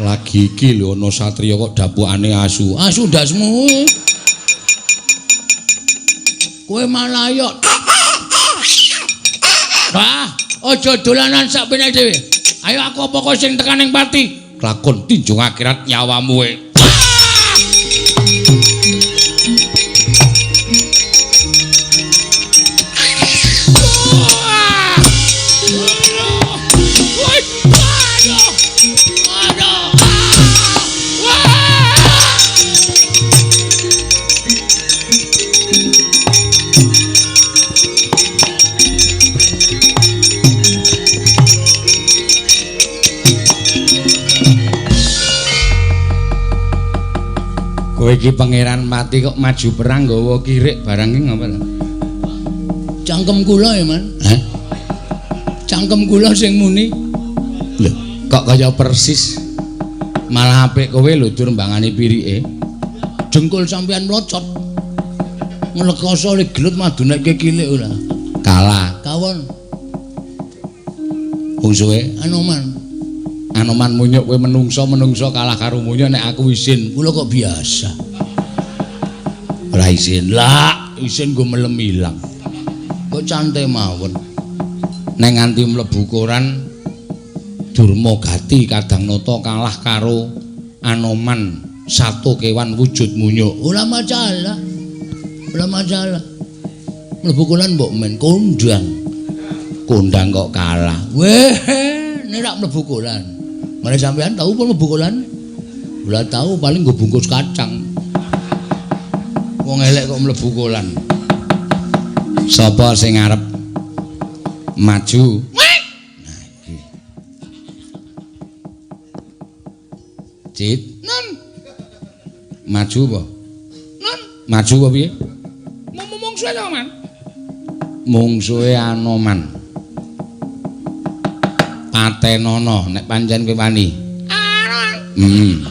[SPEAKER 3] Lagi iki lho ana satriya kok dapukane asu. Asu ndasmu. Kowe malah yo. Wah, aja dolanan sak penek dhewe. Ayo aku apa kok sing tekaning Pati? Lakon tinjung akhirat nyawamu kowe. Kowe iki pangeran mati kok maju perang nggawa kirik barang iki ngapa? Cangkem kula ya, Man. Hah? Cangkem kula sing muni. Lho, kok kaya persis. Malah apik kowe lho dur mbangani pirike. Jengkul sampean mlocot. Nglekoso gelut madunekke kilik ora. Kalah. Kawon. Wong suwe Anoman. Anoman munyuk kowe menungso kalah karo munyuk nek aku isin. Kula kok biasa. Ora isin. Lah, isin nggo melem ilang. Kok cantik mawon. Nek nganti mlebu koran Durmagati Kadang Nata kalah karo Anoman satu kewan wujud munyuk. Ora masalah. Ora masalah. Mlebu koran mbok men kondang. Kondang kok kalah. Weh, nek rak mlebu koran. Mare sampean tahu pun mlebu koran? Ora tahu paling nggo bungkus kacang. Wong elek kok mlebu koran. Sapa sing arep maju? Nah iki. Cit, non. Maju apa?
[SPEAKER 2] Non,
[SPEAKER 3] Maju apa piye?
[SPEAKER 2] mungsuhe to, Man.
[SPEAKER 3] Mungsuhe Anoman. Patenono nek pancen kowe wani.
[SPEAKER 2] Anoman.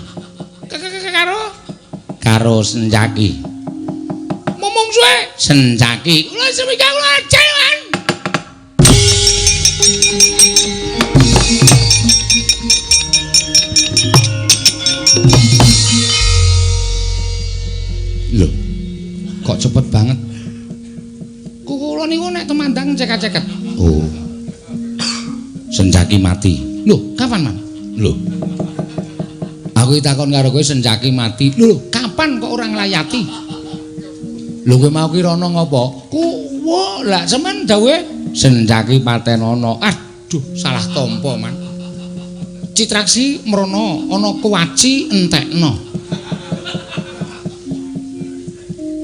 [SPEAKER 3] Karo Sencaki.
[SPEAKER 2] Mungsuhe
[SPEAKER 3] Sencaki.
[SPEAKER 2] kula semika kula ajeng, Man.
[SPEAKER 3] Lho. Kok cepet banget?
[SPEAKER 2] Kula niku nek temandang ceket-ceket.
[SPEAKER 3] Oh. Sencaki mati.
[SPEAKER 2] Lho, kapan, Man?
[SPEAKER 3] Lho. Aku takon karo kowe Sencaki mati.
[SPEAKER 2] Lho, kapan kok orang layati?
[SPEAKER 3] Lho kowe mau ki rono ngopo?
[SPEAKER 2] Kuwo, lah sampean dawuhe
[SPEAKER 3] Sencaki patenono.
[SPEAKER 2] aduh, salah tampa, Man. Citraksi mrono, ana kuwaci entekno.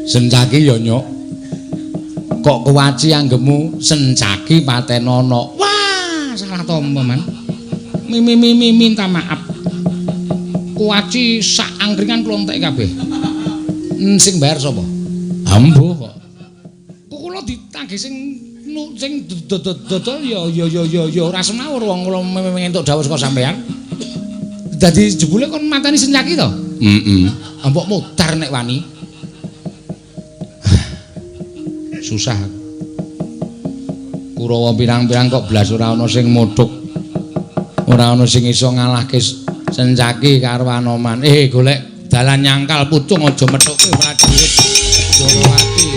[SPEAKER 3] Sencaki ya nyuk. Kok kuwaci anggemu Sencaki patenono.
[SPEAKER 2] Wah, salah tampa, Man. Minta maaf. Kuwaci sak angkringan kula entek kabeh. Sing bayar sapa?
[SPEAKER 3] Ambuh kok.
[SPEAKER 2] Kula ditagih sing dodol ya ora semawur wong kula entuk dawuh saka sampean. Dadi jebule kon mateni Sencaki to?
[SPEAKER 3] Heeh.
[SPEAKER 2] Mbok mudar nek wani.
[SPEAKER 3] Susah. Kurawa pirang-pirang kok blas ora ana sing modhok. Ora ana sing iso ngalahke Sencaki karo Anoman. Golek dalan nyangkal pucung aja methuke prajurit Jarawati.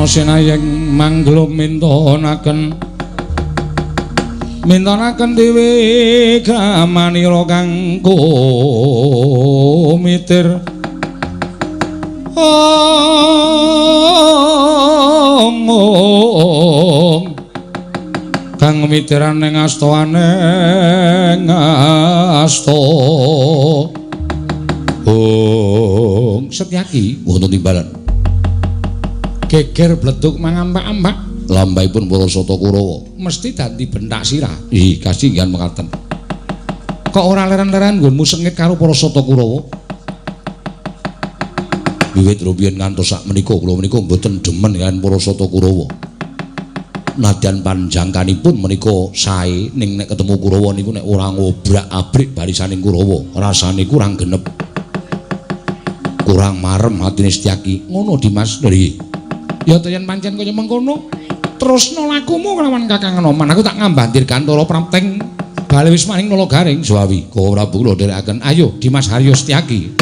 [SPEAKER 3] Senayeng mangglo mintonaken dhewe gamanira kang kumitir omong kang mitiran ning astaning asta Setyaki wonten timbalan geger bleduk mangambak-ambak lambaipun para Sata Kurawa mesti dadi bentak sirah. Ih, kasinggihan mekaten. Kok ora leren-leren nggonmu sengit karo para Sata Kurawa? Wiwit rumiyin ngantos sakmenika kula menika mboten demen kaliyan para Sata Kurawa. Nadyan panjangkanipun menika sae ning nek ketemu Kurawa niku nek ora ngobrak-abrik barisaning Kurawa, rasane kurang genep. Kurang marem atine Setyaki. Ngono Dimas. Nggih. Ya yen pancen kaya mengkono, terusno lakumu kelawan Kakang Anoman. Aku tak ngambantir Gantara Prapteng bali wis maning Nalagaring. Suwawi, Gusti Prabu kula dherekaken. Ayo Dimas Haryo Setyaki.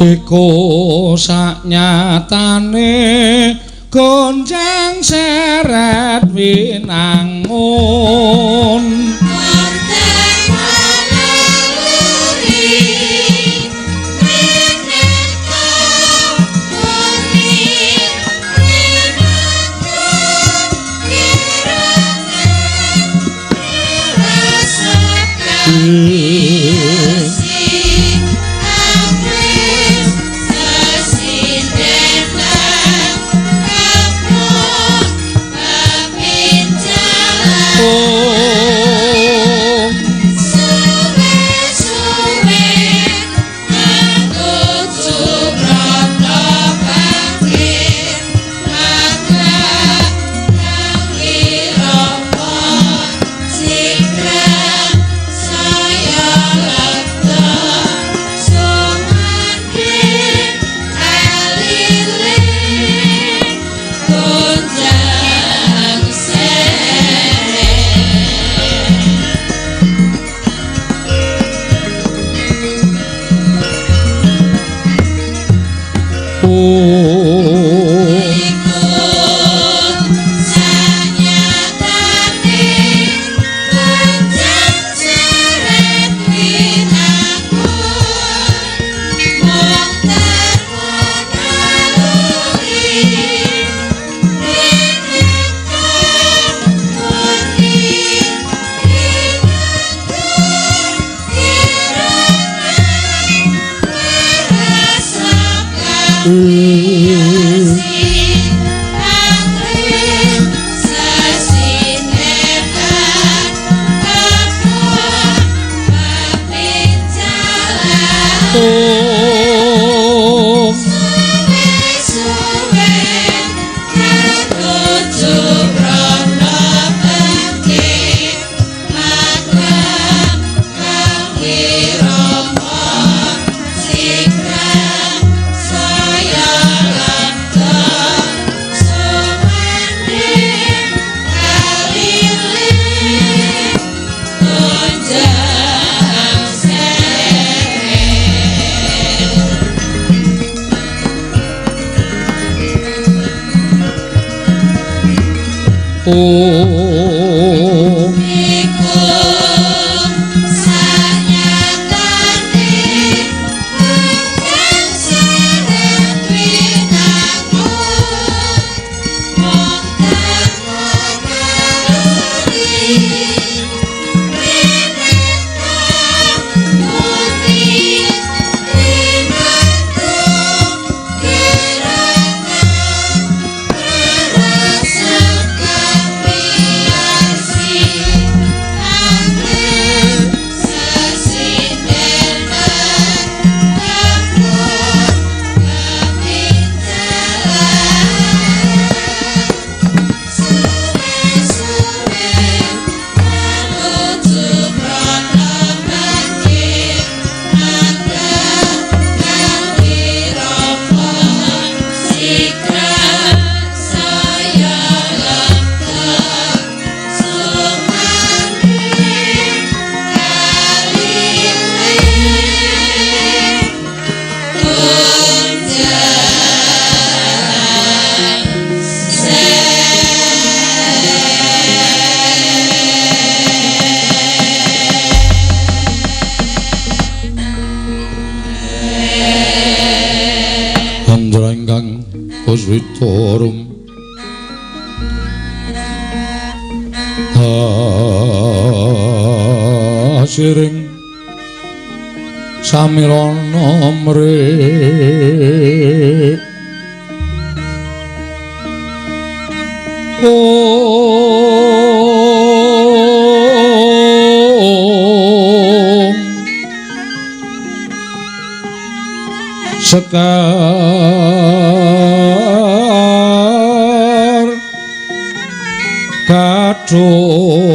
[SPEAKER 2] iku saknyatane gonjang seret winangun
[SPEAKER 3] Kuswitorum Hasiring Samirana mrik Sekar kadung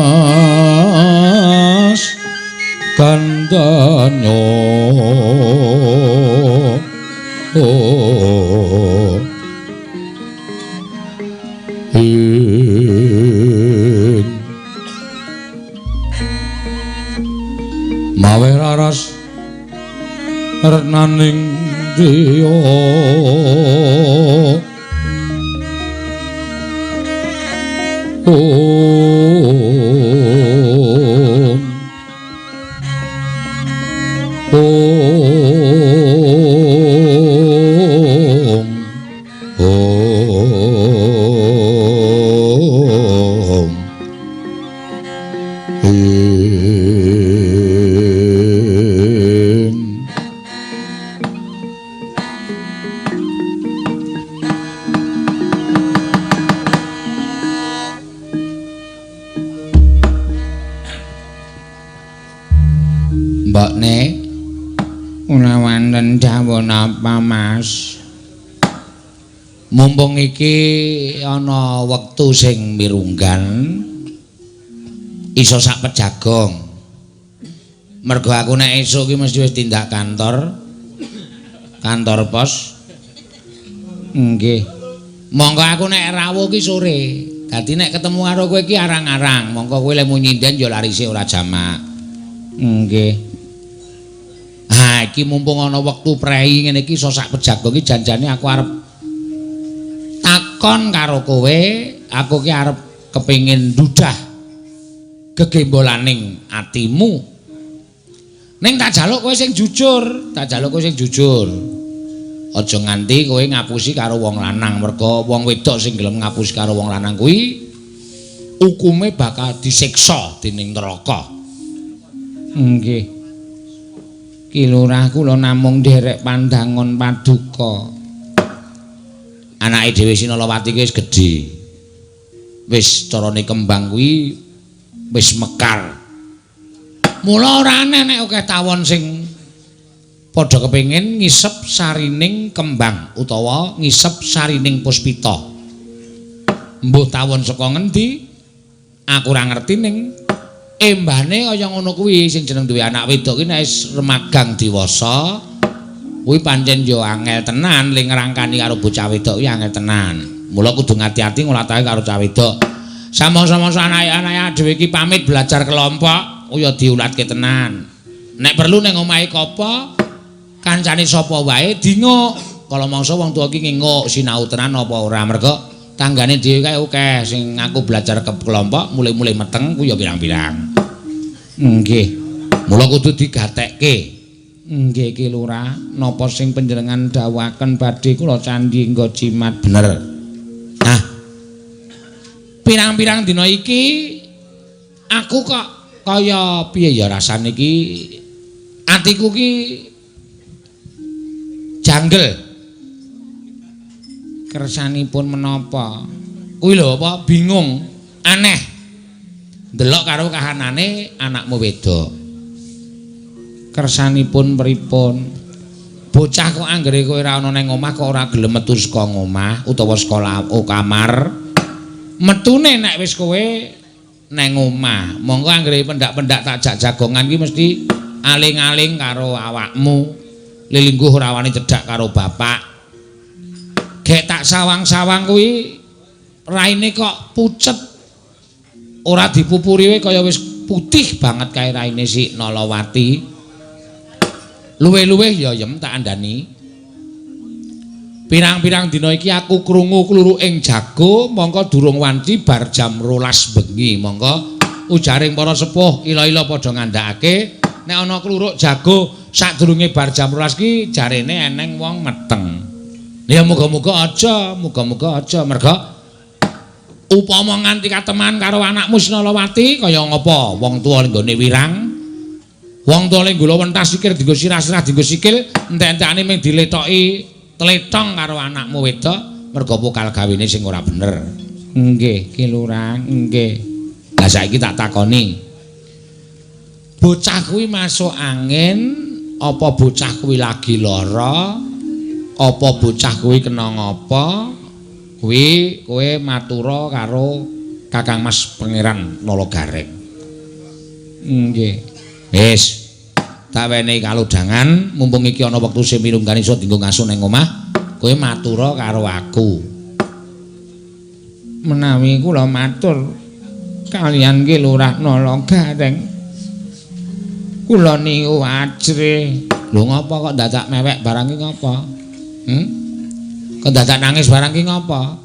[SPEAKER 3] ngas kandanya mawe raras renaning riya Mbokne ora wonten dawuh napa Mas? Mumpung iki ana wektu sing mirunggan iso sak pejagong. Mergo aku nek esuk iki mesti wis tindak kantor pos. Nggih. Monggo aku nek rawuh ki sore. Dadi nek ketemu karo kowe iki arang-arang, monggo kowe lemu nyinden ya larise ora jamak. Nggih. Ha iki mumpung ana wektu prei ngene iki iso sak pejagong iki janjane aku arep takon karo kowe, aku ki arep kepengin ndudah gegembolaning atimu. Ning tak jaluk kowe sing jujur, Aja nganti kowe ngapusi karo wong lanang, merga wong wedok sing gelem ngapusi karo wong lanang kuwi hukume bakal disiksa dening neraka. Nggih. Ki Lurah kula namung nderek pandangon paduka. Anake dhewe Sinalawati ki wis gedhe. Wis carane kembang kuwi wis mekar. Mula ora aneh nek akeh tawon sing padha kepengin ngisep sarining kembang utawa ngisep sarining puspita. Mbuh tawon saka ngendi? Aku ora ngerti ning embane kaya ngono kuwi sing jeneng duwe anak wedok ki nek wis remagang dewasa kuwi pancen yo angel tenan ling ngrangkani karo bocah wedok kuwi angel tenan. Mula kudu ngati-ati ngolatake karo cah wedok. Sama-sama anak-anak dhewe iki pamit belajar kelompok ya diulatke tenan. Nek perlu ning omahe kopo kancane sapa wae dinguk. Kala mangsa wong tuwa iki nginguk sinau tenan apa ora mergo tanggane dhewe kae akeh sing aku belajar ke kelompok mulai-mulai meteng ku ya pirang-pirang. Nggih. Mula kudu digatekke. Nggih Ki Lurah, napa sing panjenengan dawuhaken badhe kula candhi nggo jimat bener. Nah. Pirang-pirang dina iki aku kok kaya piye ya rasane iki atiku ki janggel. Kersanipun menapa? Kuwi lho apa bingung, aneh. Delok karo kahanane anakmu wedok. Kersanipun pripun? Bocah kok anggere kowe ora ana ning omah kok ora gelem metu saka omah utawa saka kamar. Metune nek wis kowe neng omah. Monggo anggere pendak-pendak tak jak jagongan ki mesti aling-aling karo awakmu. Lilingguh ora wani cedhak karo bapak. Gek tak sawang-sawang kuwi raine kok pucet. Ora dipupuri wae kaya wis putih banget kae raine si Nalawati. Luwe-luwe ya yem tak andani. Pirang-pirang dina iki aku krungu kluruking jago mongko durung wanci bar jam 12 bengi. Mongko ujaring para sepuh ila-ila padha ngandhakake nek ana kluruk jago sadurunge bar jam 12 ki jarene eneng wong meteng. Ya muga-muga aja merga upama nganti kateman karo anakmu Sinalawati kaya ngapa wong tuwa nggone wirang. Wong tuwa ning gula wentas sikil dienggo sirah-sirah dienggo sikil entek-entekane mung diletoki tletong karo anakmu wedok merga pokal gawene sing ora bener. Nggih, Ki Lurah, nggih. Lah saiki tak takoni. Bocah kuwi masuk angin apa bocah kuwi lagi lara? Apa bocah kuwi kena ngapa? Kuwi kowe matura karo Kakang Mas Pangeran Nalagareng. Nggih. Wis. Tak wenehi kalodhangan mumpung iki ana wektu sing mirunggan iso dienggo ngaso ning omah, kowe matura karo aku.
[SPEAKER 2] menawi kula matur kaliyan Ki Lurah Nala Gareng kula niku ajre. Lho ngapa kok dadak mewek barang ki ngapa? Kok dadak nangis barang ki ngapa?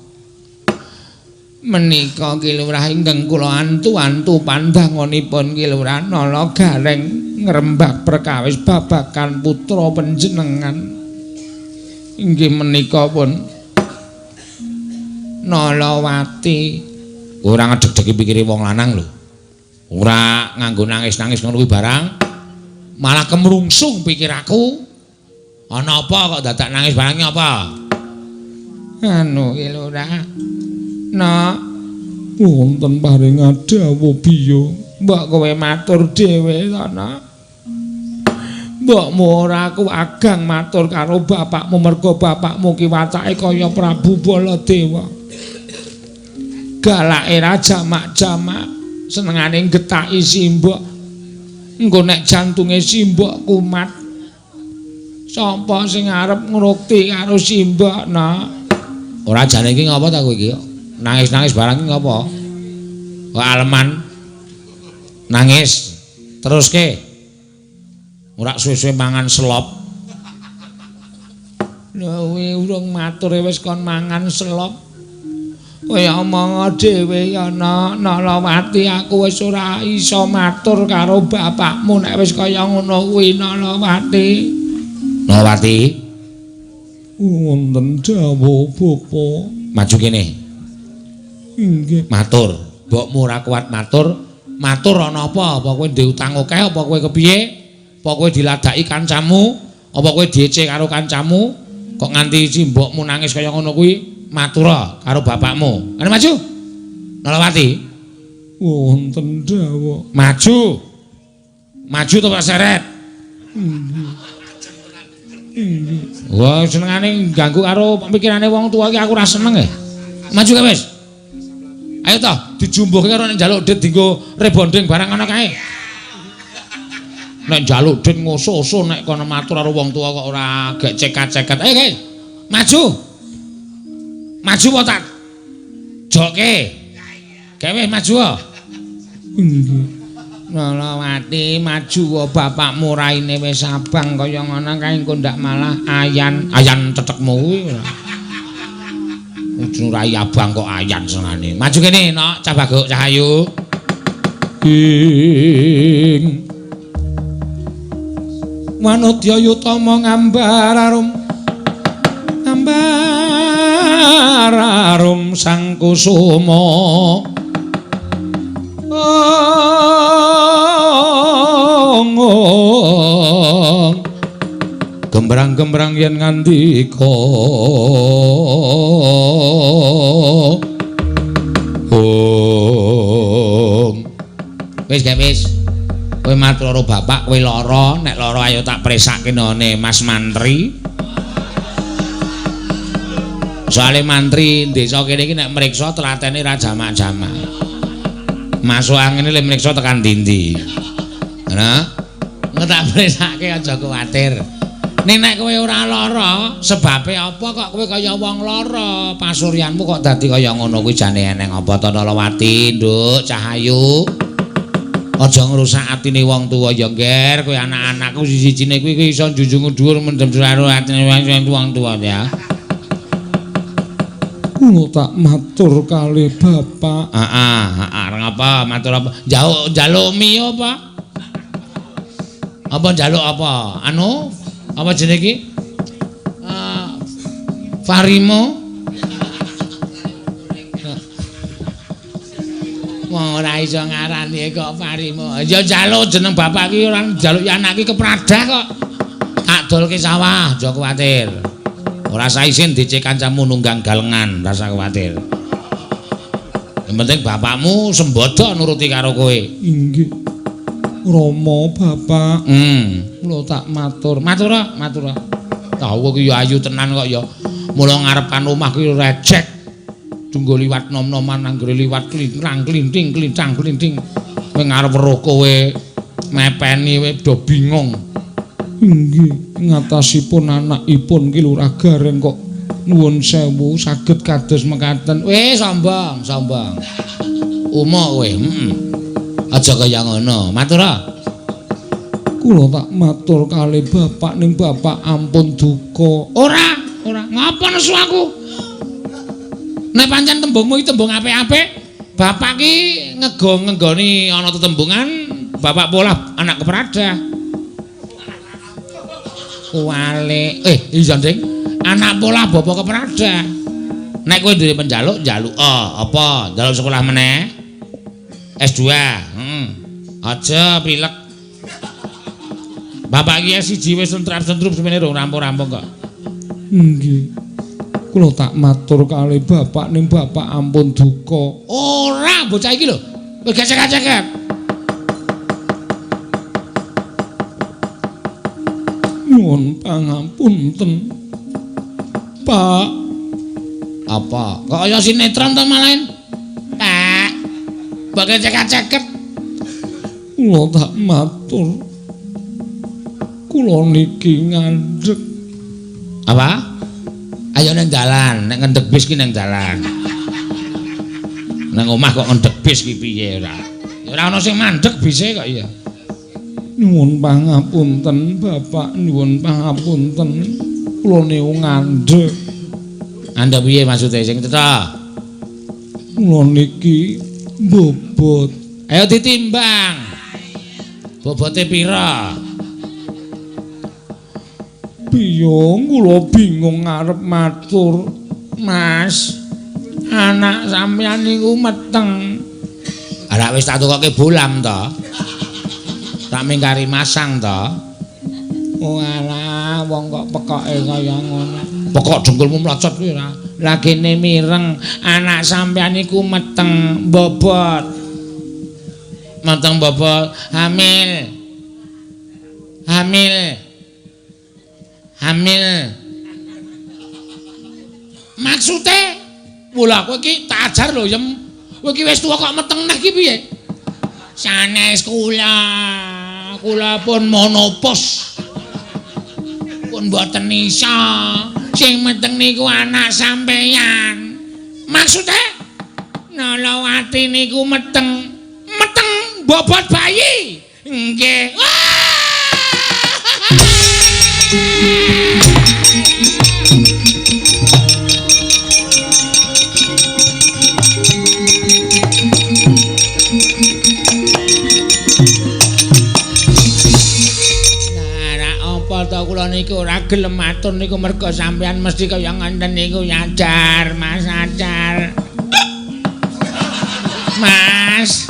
[SPEAKER 2] Menika Ki Lurah ingkang kula antu-antu pandangonipun Ki Lurah Nala Gareng ngrembak perkawis babagan putra panjenengan. Inggih menika pun Nalawati. Ora ngedeg-degi pikire wong lanang lho. Ora nganggo nangis-nangis ngono kuwi barang. Malah kemrungsung pikir aku. Ana apa kok dadak nangis barang apa? Anu Ki Lurah. Nak wonten paring dawuh biya. Mbok kowe matur dhewe to, Nak. Mbokmu ora aku agang matur karo bapakmu mergo bapakmu ki wacake kaya Prabu Baladewa. Galake ra jamak-jamak, senengane getaki simbok. Engko nek jantunge simbok kumat. Sapa sing arep ngrukti karo simbok, Nak? Ora jane iki ngapa ta kowe iki? Nangis-nangis barang iki ngapa? Kok aleman? Nangis. Teruske. Ora suwe-suwe mangan selop. Lha kuwi urung matur wis kon mangan selop. Kowe omong dhewe ya Nalawati, aku wis ora iso matur karo bapakmu nek wis kaya ngono kuwi Nalawati. Nalawati. Wonten dawuh bapa. Maju kene. Nggih. Matur. Mbokmu ora kuat matur. Matur ana apa? Apa kowe ndek utang akeh apa kowe kepiye? Apa kowe diladaki kancamu? Apa kowe diece karo kancamu? Kok nganti simbokmu nangis kaya ngono kuwi? Matura karo bapakmu. Ana maju. Nalawati. Wonten dawuh. Maju. Maju to Pak Seret. Wah, senengane ganggu karo pikirane wong tuwa iki aku ora seneng e. Maju kae wis. Ayo toh dijumbuhke karo nek njaluk dit dienggo rebonding barang ana kae. Nek njaluk dit ngoso-oso nek kono matur karo wong tuwa kok ora gek cekat-cekat. Ayo kae. Maju. Maju apa tak? Joke. Gawe maju wae. Nalawati maju wae bapakmu raine wis abang kaya ngono kae engko ndak malah ayan cetekmu kuwi. Ujung rai abang kok ayan senane. Maju kene nok Cabaguk Cahayu. Ing Wanodya Yutama ngambar arum sang kusuma. Gembrang-gembrang yen ngandika wis gak wis kowe matur karo bapak kowe lara nek lara ayo tak presakke none Mas Mantri. Soale mantri desa kene iki nek mriksa tlatene ra jamak-jamak. Masuk angine le mriksa tekan ndi-ndi. Nah, ngetak presake aja kuwatir. Nek kowe ora lara, sebabe apa kok kowe kaya wong lara? Pasuryanmu kok dadi kaya ngono kuwi jane eneng apa to Nalawati, Nduk Cahayu? Aja ngrusak atine wong tuwa ya, Nger. Kowe anak-anakku siji-sijine kuwi iso njunjung dhuwur mendem karo atine wong tuwa ya. Kulo tak matur kali bapak. Ngapa matur apa? Njaluk mie apa? Apa njaluk apa? Anu apa jenenge iki? Farimo. Wong ora iso ngarani kok Farimo. Ya njaluk jeneng bapak iki ora njaluk anak iki kepradah kok. Tak dolke sawah, aja kuwatir. Ora usah isin dicek kancamu nunggang galengan, ora usah kuwatir. Yang penting bapakmu sembodo nuruti karo kowe. Inggih. Rama bapak. Mula tak matur. Matur. Tahu ki ya ayu tenan kok ya. Mula ngarepan omah ki recek. Tunggu liwat nom-noman anggere liwat klinting klintang klinting. Kowe ngarep weruh kowe mepeni kowe do bingung. Inggih, ngatasipun anakipun Ki Lurah Gareng kok Nuwun sewu saged kados mekaten. Sombong. Umo kowe. Aja kaya ngono. Matura. Kula tak matur kalih bapak ning bapak ampun duka. Ora. Ngapa nesu aku? Nek pancen tembungmu iki tembung apik-apik, bapak ki ngenggoni ana tetembungan bapak pola anak keprada. Wale. Iya Nding. Anak pola bapak keprada. Nek kowe duwe penjaluk, njaluk apa? Njaluk sekolah meneh? S2. Aja pilek. Bapak ki S1 wis sentrap-sentrup semene rong rampung-rampung kok. Nggih. Kula tak matur kalih bapak ning bapak ampun duka. Ora, bocah iki lho. Wis gecek-gecek. Nuwun pangapunten. Pak. Apa? Kok kaya sinetron to malahan? Pak. Mbok gecek-geceket. Kula tak matur. Kula niki ngandhek. Apa? Ayo nang dalan, nek ngendhek bis ki nang dalan. Nang omah kok ngendhek bis ki piye ora? Ya ora ana sing mandhek bise kok ya. Nuwun pangapunten, Bapak, nuwun pangapunten. Kula niku ngandhek. Andhek piye maksude sing cetha? Kula niki bobot. Ayo ditimbang. Bobote pira? Biyong kula bingung ngarep matur. Mas, anak sampeyan niku meteng. Ara wis tak tukoke bolam to. Tak mingkari masang to. Oh alah, wong kok pekoke kaya ngono. Pekok dengkulmu mlocot kuwi ora. Lagene mireng, anak sampeyan niku meteng bobot. Meteng bobot hamil. Maksude mula kowe iki tak ajar lho Yem. Kowe iki wis tuwa kok meteng neh iki piye? Sanes kula pun monopos. Pun mboten isa. Sing meteng niku anak sampeyan. Maksude Nalawati niku meteng bobot bayi. Nggih. Kula niku ora gelem matur niku merga sampeyan mesti kaya ngenten niku Ajar, Mas Ajar. Mas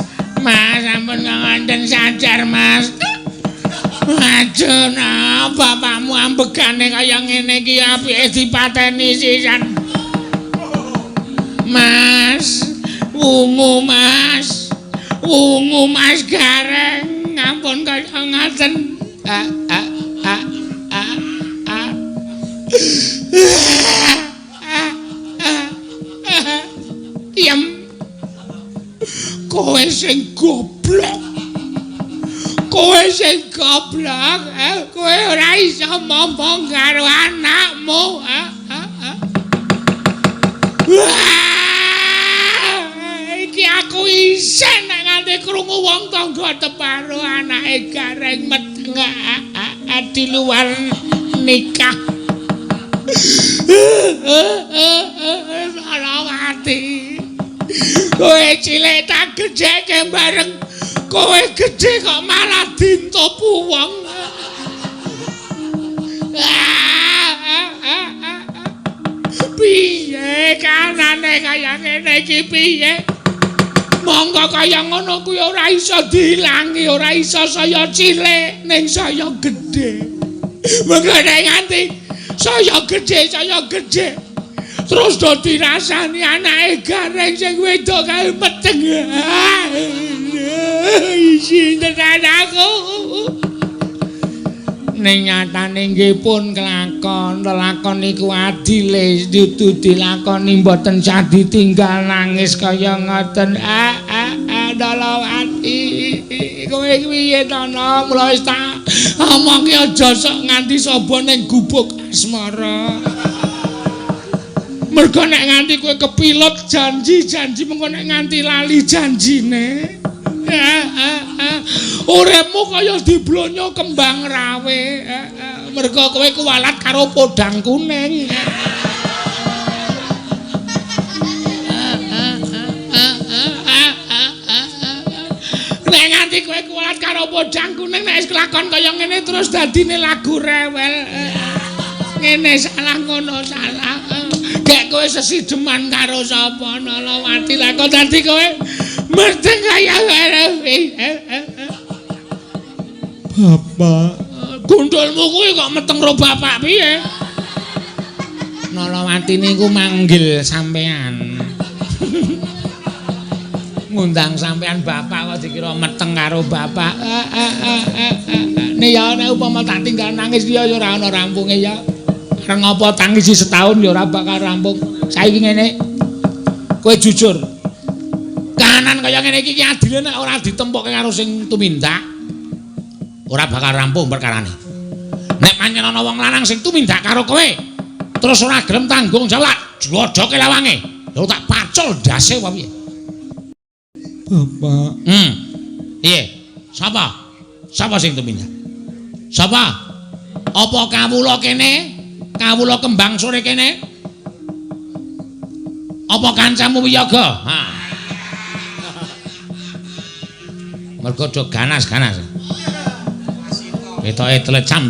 [SPEAKER 2] ampun ngenten Sajar, Mas. Aja bapakmu ambegane kaya ngene iki apike dipateni sisan. Mas, ungu Mas Gareng, ampun kaya ngaten. Yem, kowe sing goblok. Kowe ora iso ngomong karo anakmu. Iki aku isen nek nganti krungu wong tangga teparo anake Gareng meteng di luar nikah. Nalawati. Kowe cilik tak gedhe bareng. Kowe gedhe kok malah dintopu wong. Piye kanane kaya ngene iki piye? Monggo kaya ngono kuwi ora iso diilangi, ora iso saya cilik ning saya gedhe. Mengko nek nganti saya gedhe. Terus do dirasani anake Gareng sing wedok kae meteng. Isin tenan aku. Ning nyatane nggih pun lelakon niku adile dudu dilakoni mboten sadi tinggal nangis kaya ngoten. Nalawati. Kowe piye to no? Mula wis tak omongke aja sok nganti saba ning gubuk asmara. Mergo nek nganti kowe kepilot janji mengko nek nganti lali janjine. Uripmu kaya diblonyo kembang rawe. Mergo kowe kuwalat karo podang kuning. Nek nganti kowe kuwalat karo podang kuning nek wis kelakon kaya ngene terus dadine lagu rewel. Ngene salah ngono salah. Gek kowe sesideman karo sapa Nalawati lah kok dadi kowe mesti kaya Bapak gundulmu kuwi kok meteng ro bapak piye? Nalawati niku manggil sampean. Ngundang sampean bapak kok dikira meteng karo bapak. Nek ya nek upama tak tinggal nangis ya ora ana rampunge ya. Areng apa tangisi setahun ya ora bakal rampung. Saiki ngene. Kowe jujur. Kahanan kaya ngene iki adile nek ora ditempokke karo sing tumindak ora bakal rampung perkarane. Nek pancen ana wong lanang sing tumindak karo kowe terus ora gelem tanggung jawab, jlodoke lawange. Lho tak pacul ndase wae piye? Bapak. Piye? Sapa? Sapa sing tumindak? Sapa? Apa kawula kene? Kawula kembang sore kene? Apa kancamu wiyaga? Ha. Mergo do ganas-ganas. Ketoke tlecam.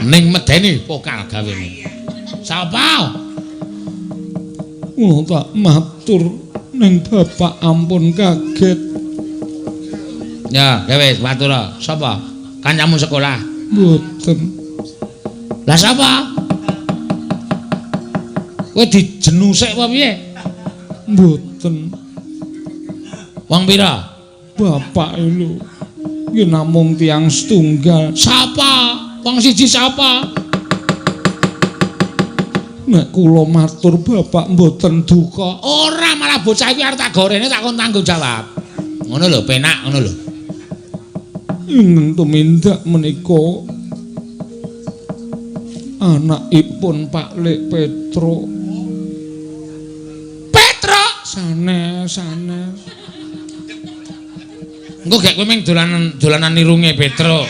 [SPEAKER 2] Ning medeni pokal gawene. Sapa? Oh, tak matur ning bapak ampun kaget. Ya, wis matur. Sapa? Kancamu sekolah? Mboten. Lah sapa? Kowe dijenusek apa piye? Mboten. Wong pira? Bapak lho. Nggih namung tiyang setunggal. Sapa? Wong siji sapa? Nek kula matur bapak mboten duka. Ora malah bocah iki arep tak gorene tak kon tanggung jawab. Ngono lho, penak ngono lho. Inen tumindak menika anakipun Pak Lek Petro. Petro sanes. Engko gek kowe ming dolanan nirunge Petro.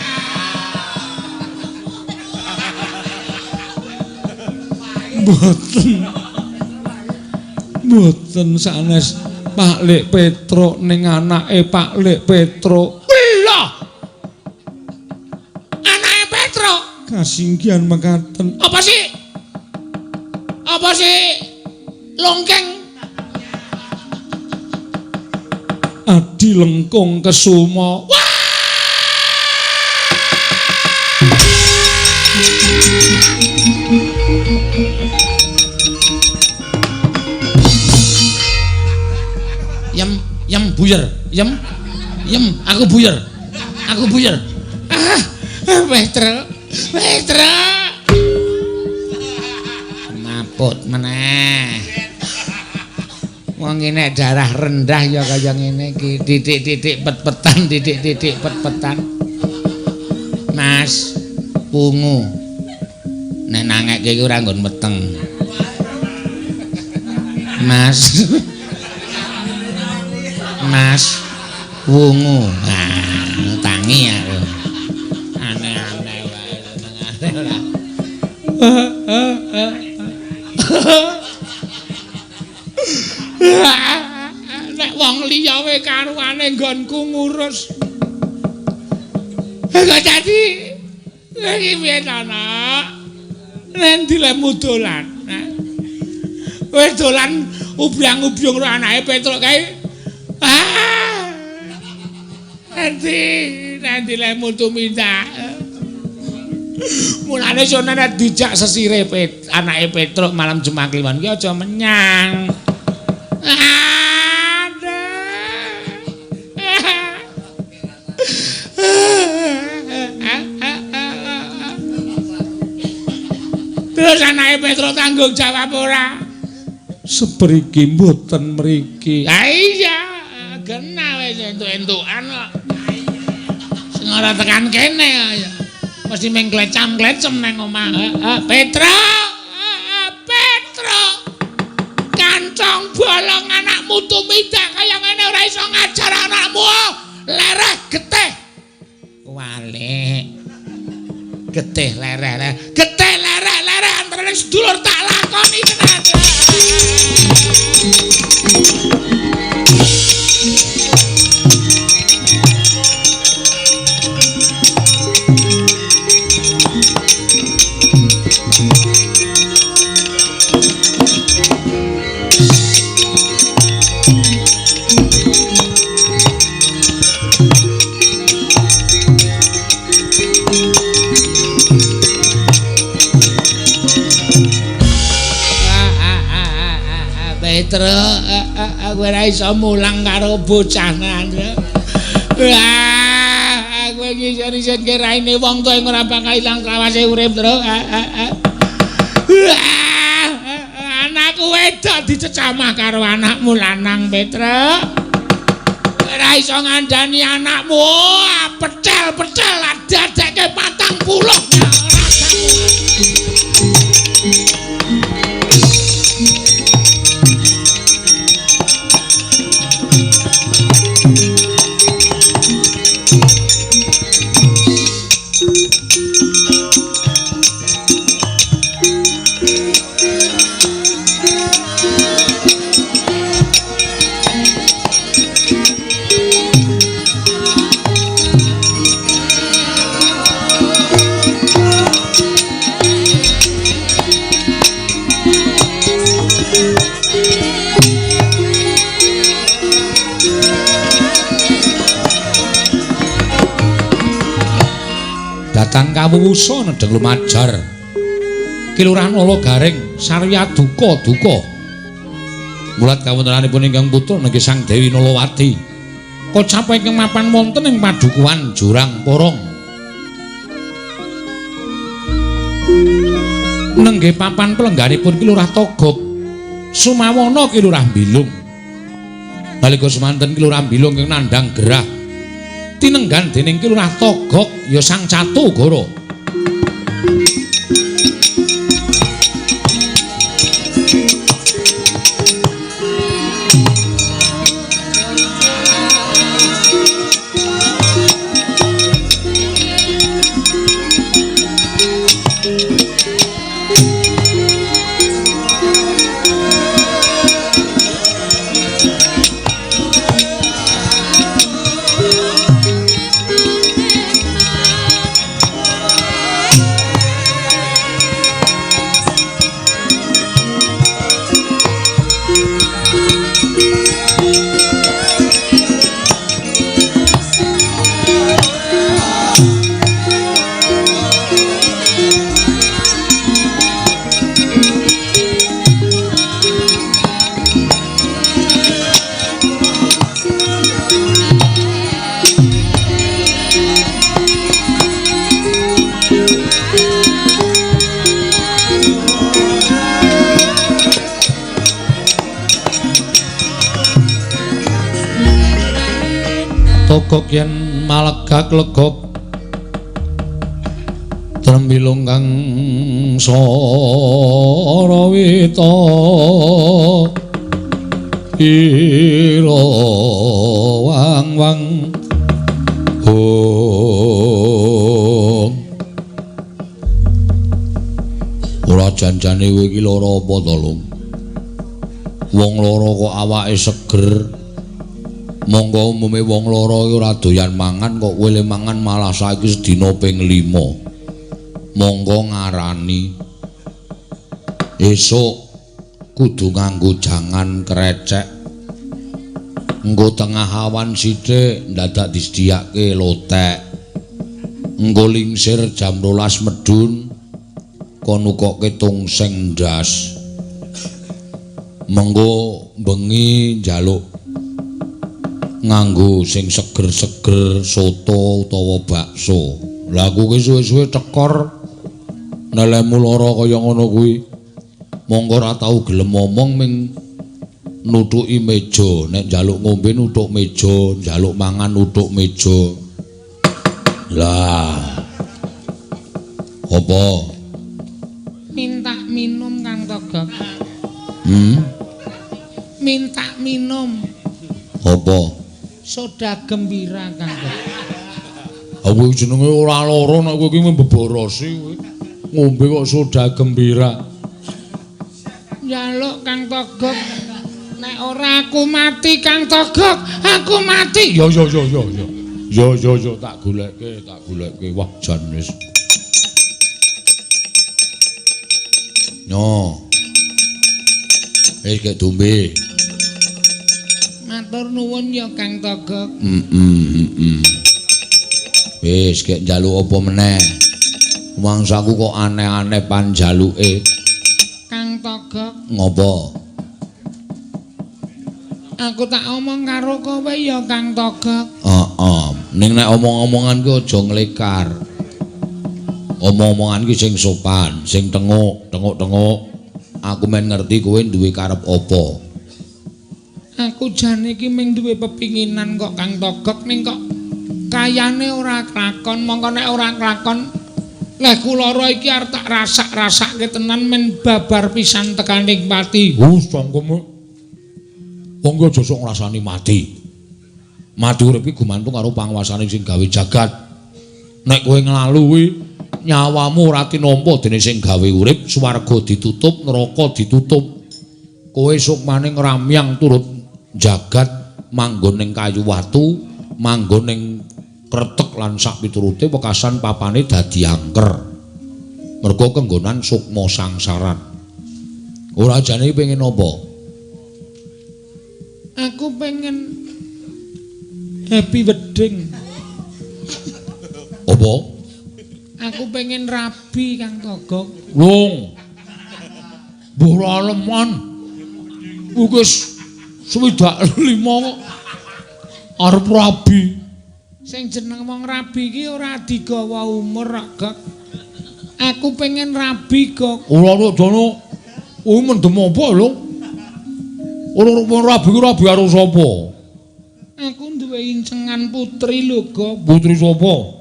[SPEAKER 2] Mboten sanes Pak Lek Petro ning anake Pak Lek Petro. Lho. Anake Petro. Kasinggihan mekaten. Apa sih? Longkeng. Adi Lengkung Kesuma. Wah! Yem buyer. Aku buyer. Petro. Maput meneh. Wong nek darah rendah ya kaya ngene iki, titik-titik pet-petan. Mas, pungu. Nek nangekke iki ora nggon meteng. Mas, wungu. Ah, tangi aku. Aneh-aneh wae senengane ora. Nek wong liya wae karuane nggonku ngurus. Kok dadi iki piye to, Nak? Nen dilemu dolan. Wis dolan ubyang-ubyung karo anake Petro kae. Nanti lemu tumindak. Mulane sono nek dijak sesire anake Petruk malam Jumat Kliwon ki aja menyang. Terus anake Petruk tanggung jawab ora? Sepriki mboten mriki. Ha iya, genah wis entuk-entukan kok. Sing ora tekan kene ya. Mesti meng glecam-glecem nang omah. Petruk! Cong bolong anakmu tumidak kaya ngene ora iso ngajar anakmu. Lereh getih. Wale. Getih lereh. Getih lereh antara sedulur tak lakoni tenan. Petro, aku ora iso mulang karo bocah Nandra. Aku iki iso kiraine wong tuwa ora bakal ilang sawase urip, Tru. Anakku wedok dicecamah karo anakmu lanang, Petro. Ora iso ngandani anakmu, pecel-pecel dadekke 40. Datang kawuwusa nedheng lumajar. Kelurahan Ala Garing sarya duka. Mulat kawontenanipun ingkang putra nggih Sang Dewi Nalawati. Kocap ingkang mapan wonten ing padukuhan Jurang Porong. Nenggih papan pelengganipun Kelurah Togog. Sumawana Kelurah Bilung. Nalika semanten Kelurah Bilung ing nandhang gerah tinenggan dening Kelurah Togog ya Sang Catugara. Togog yen malegak legok trembilung kang sarawita ira wang-wang ora janjane kowe iki lara apa to, Lung? Wong lara kok awake seger. Monggo umume wong lara iki ora doyan mangan kok kowe le mangan malah saiki sedina ping 5. Monggo ngarani. Esuk kudu nganggo jangan krecek. Engko tengah awan sithik ndadak disediake lotek. Engko lingsir jam 12 medhun kon nukokke tungseng ndas. Mengko bengi njaluk nganggo sing seger-seger soto utawa bakso. Lah kuwi suwe-suwe cekor nelemu lara kaya ngono kuwi. Monggo ora tau gelem ngomong ming nutuki meja, nek njaluk ngombe nutuk meja, njaluk mangan nutuk meja. Lah. Apa? Minta minum Kang Togog. minta minum.
[SPEAKER 3] Apa?
[SPEAKER 2] Soda gembira Kang Togog.
[SPEAKER 3] Aku jenenge ora lara nek kowe iki mbeborosi kowe. Ngombe kok soda gembira.
[SPEAKER 2] Njaluk Kang Togog. Nek ora aku mati Kang Togog, aku mati.
[SPEAKER 3] Yo tak goleke. Wah, jan wis. No. Wis kek dombe.
[SPEAKER 2] Matur nuwun ya Kang Togog.
[SPEAKER 3] Wis kek njaluk apa meneh? Mangsaku kok aneh-aneh panjaluke.
[SPEAKER 2] Kang Togog.
[SPEAKER 3] Ngopo?
[SPEAKER 2] Aku tak omong karo kowe ya Kang Togog.
[SPEAKER 3] Ning nek omong-omongan ku aja nglekar. Omong-omongan ki sing sopan, sing tenguk. Aku men ngerti kowe duwe karep apa.
[SPEAKER 2] Aku jane iki mung duwe pepinginan kok Kang Togog ning kok kayane ora klakon. Mongko nek ora klakon leh kula iki arep tak rasak-rasake tenan men babar pisan tekaning pati.
[SPEAKER 3] Sangkeme. Wong ki aja sok ngrasani mati. Mati urip iki gumantung karo panguwasane sing gawe jagat. Nek kowe nglalu kuwi nyawamu ora tinampa dene sing gawe urip, swarga ditutup, neraka ditutup. Kowe sok maning ramyang turut jagat manggon ning kayu watu, manggon ning kretek lan sak piturute wekasan papane dadi angker. Mergo kenggonan sukma sangsaran. Ora jane pengen apa?
[SPEAKER 2] Aku pengen happy wedding.
[SPEAKER 3] Apa?
[SPEAKER 2] Aku pengen rabi Kang Togog.
[SPEAKER 3] Lung. Mbah aleman. Wis 65 kok arep rabi.
[SPEAKER 2] Sing jeneng wong rabi iki ora digawa umur kok. Aku pengen rabi kok.
[SPEAKER 3] Ora dono. Kuwi mendem apa lho? Ora rabi ku rabi karo sapa?
[SPEAKER 2] Aku duwe incengan putri lho, Gok.
[SPEAKER 3] Putri sapa?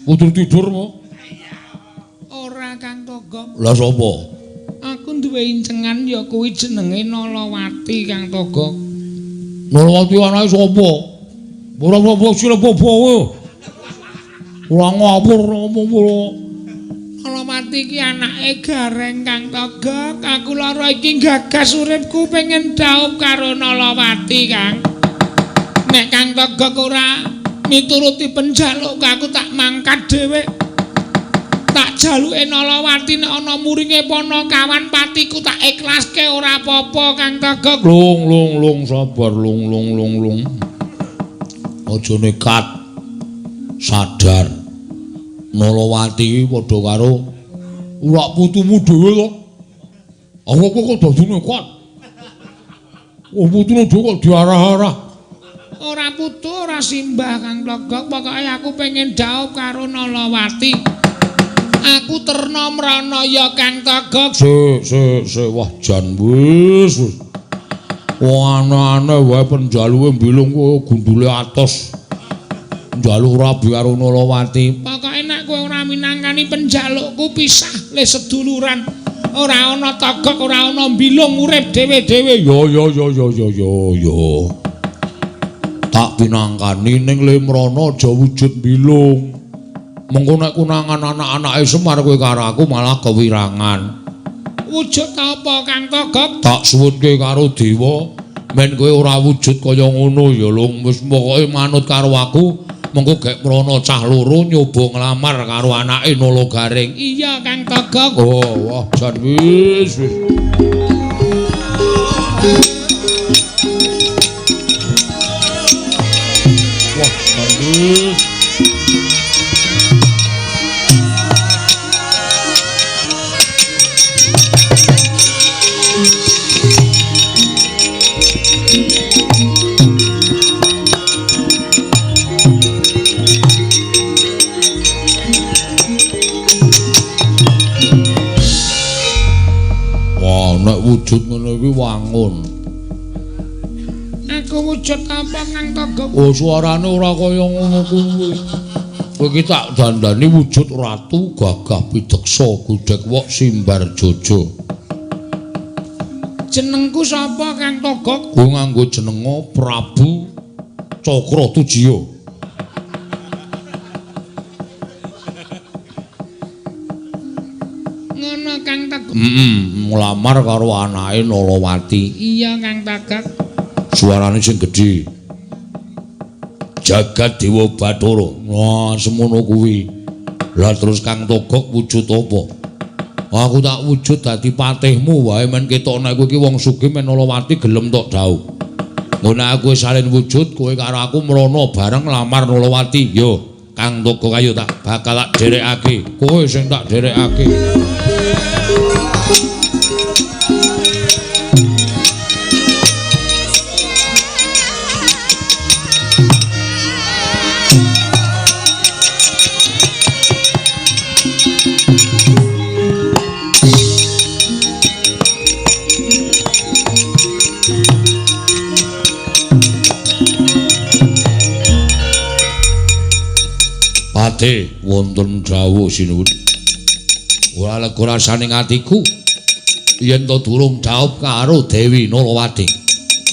[SPEAKER 3] Putri tidur mo?
[SPEAKER 2] Ora Kang Togog.
[SPEAKER 3] Lah sapa?
[SPEAKER 2] Aku duwe incengan ya kuwi jenenge Nalawati Kang Togog.
[SPEAKER 3] Nalawati anake sapa? Ora apa sira apa kowe? Ora ngawur apa.
[SPEAKER 2] Nalawati ki anake Gareng Kang Togog. Aku lara iki gagas uripku pengen dhaup karo Nalawati, Kang. Nek Kang Togog ora mituruti penjaluk aku tak mangkat dhewe. Tak jaluke Nalawati nek ana muringe Panakawan patiku tak ikhlaske ora apa-apa Kang Togog.
[SPEAKER 3] Lung sabar lung. Aja nekat. Sadar. Nalawati iki padha karo urak putumu dhewe to. Aku kok dadi nekat. Putune dhewe kok diarah-arah.
[SPEAKER 2] Ora putu ora simbah Kang Togog, pokoke aku pengen dhaup karo Nalawati. Aku terna mrana ya Kang Togog.
[SPEAKER 3] Sik, wah jan wis. Wah aneh-aneh wae penjaluke mbilung kowe gundule atos. Njaluk rabi karo Nalawati.
[SPEAKER 2] Pokoke nek kowe ora minangkani penjalukku pisah le seduluran. Ora ana Togog, ora ana mbilung urip dhewe-dhewe.
[SPEAKER 3] Yo. Tak pinangkani ning Lemrana aja wujud mbilung. Mengko nek kunangan anak-anake Semar kowe karo aku malah kewirangan.
[SPEAKER 2] Wujud apa Kang Togog?
[SPEAKER 3] Tak suwunke karo dewa, men kowe ora wujud kaya ngono ya Lung. Wis pokoke manut karo aku, mengko gek mrana cah loro nyoba nglamar karo anake Nalagaring.
[SPEAKER 2] Iya Kang Togog.
[SPEAKER 3] Oh, wah jan wis. Wah, jan wis. Nek wujud ngene iki wangun.
[SPEAKER 2] Aku wujud apa Kang Togog?
[SPEAKER 3] Oh, suarane ora kaya ngono kuwi. Kowe iki tak dandani wujud ratu gagah pideksa gudhek wok simbar jojo.
[SPEAKER 2] Jeneng Jenengku sapa Kang Togok?
[SPEAKER 3] Ku nganggo jeneng Prabu Cakratujaya.
[SPEAKER 2] Ngono Kang Togok.
[SPEAKER 3] Nglamar karo anake Nalawati.
[SPEAKER 2] Iya Kang Togok.
[SPEAKER 3] Suarane sing gedhe. Jagat Dewa Bathara. Wah, semono kuwi. Lah terus Kang Togok wujud apa? Aku tak wujud dadi patihmu wae men ketok nek kowe iki wong sugih men Nalawati gelem tok dhaup. Ngono aku wis salin wujud kowe karo aku mrono bareng lamar Nalawati. Yo, Kang Togok ayo tak bakal tak dherekake. Kowe sing tak dherekake. Pate wonten dawuh sinuwun. Ora lega rasane atiku yen to durung dhaup karo Dewi Nalawati.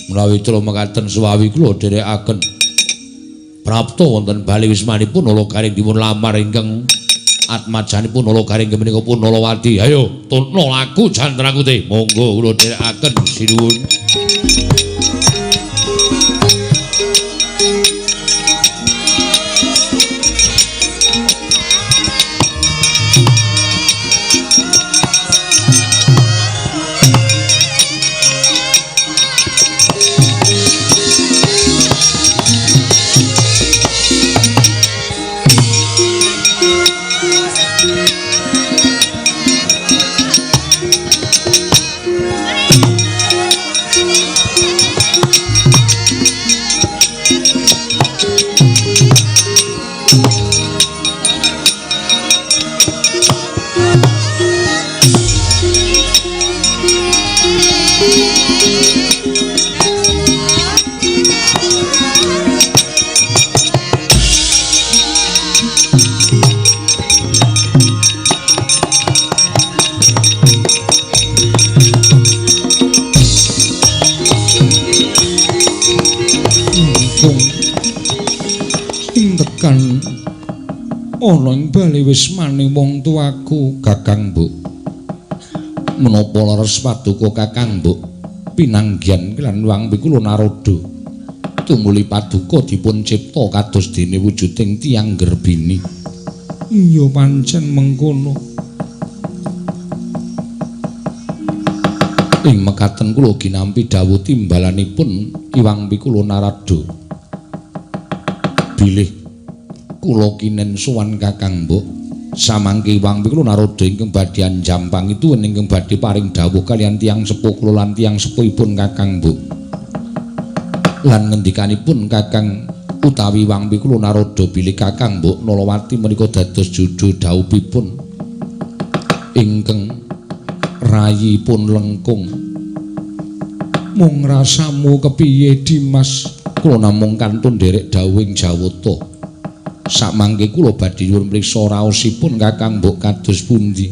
[SPEAKER 3] Menawi cara mekaten suwawi kula dherekaken prapta wonten bali wismanipun Nalagaring dipun lamar ingkang atmajanipun Nalagaring menika pun Nalawati. Ayo tuna laku jantraku te. Monggo kula dherekaken sinuwun. Ana ing bali wismane wong tuaku Kakang Mbok. Menapa leres paduka Kakang Mbok pinanggihan lan wang kula Narada. Tumuli paduka dipun cipta kados dene wujuding tiyang Gerbini. Iya pancen mengkono. Ing mekaten kula ginampi dawuh timbalanipun Iwang Pikula Narada. Bilih kula kinen sowan Kakang Mbok samangke Iwang Pikula Narada ingkang badhe anjampang itu ingkang badhe paring dawuh kaliyan tiyang sepuh kula lan tiyang sepuhipun Kakang Mbok. Lan ngendikanipun Kakang utawi Iwang Pikula Narada bilih Kakang Mbok Nalawati menika dados judhu dawuhipun ingkang rayipun lengkung. Mung rasamu kepiye Dimas? Kula namung kantun nderek dawuhing Jawata. Sakmangke kula badhe nyuwun priksa raosipun Kakang Mbok kados pundi.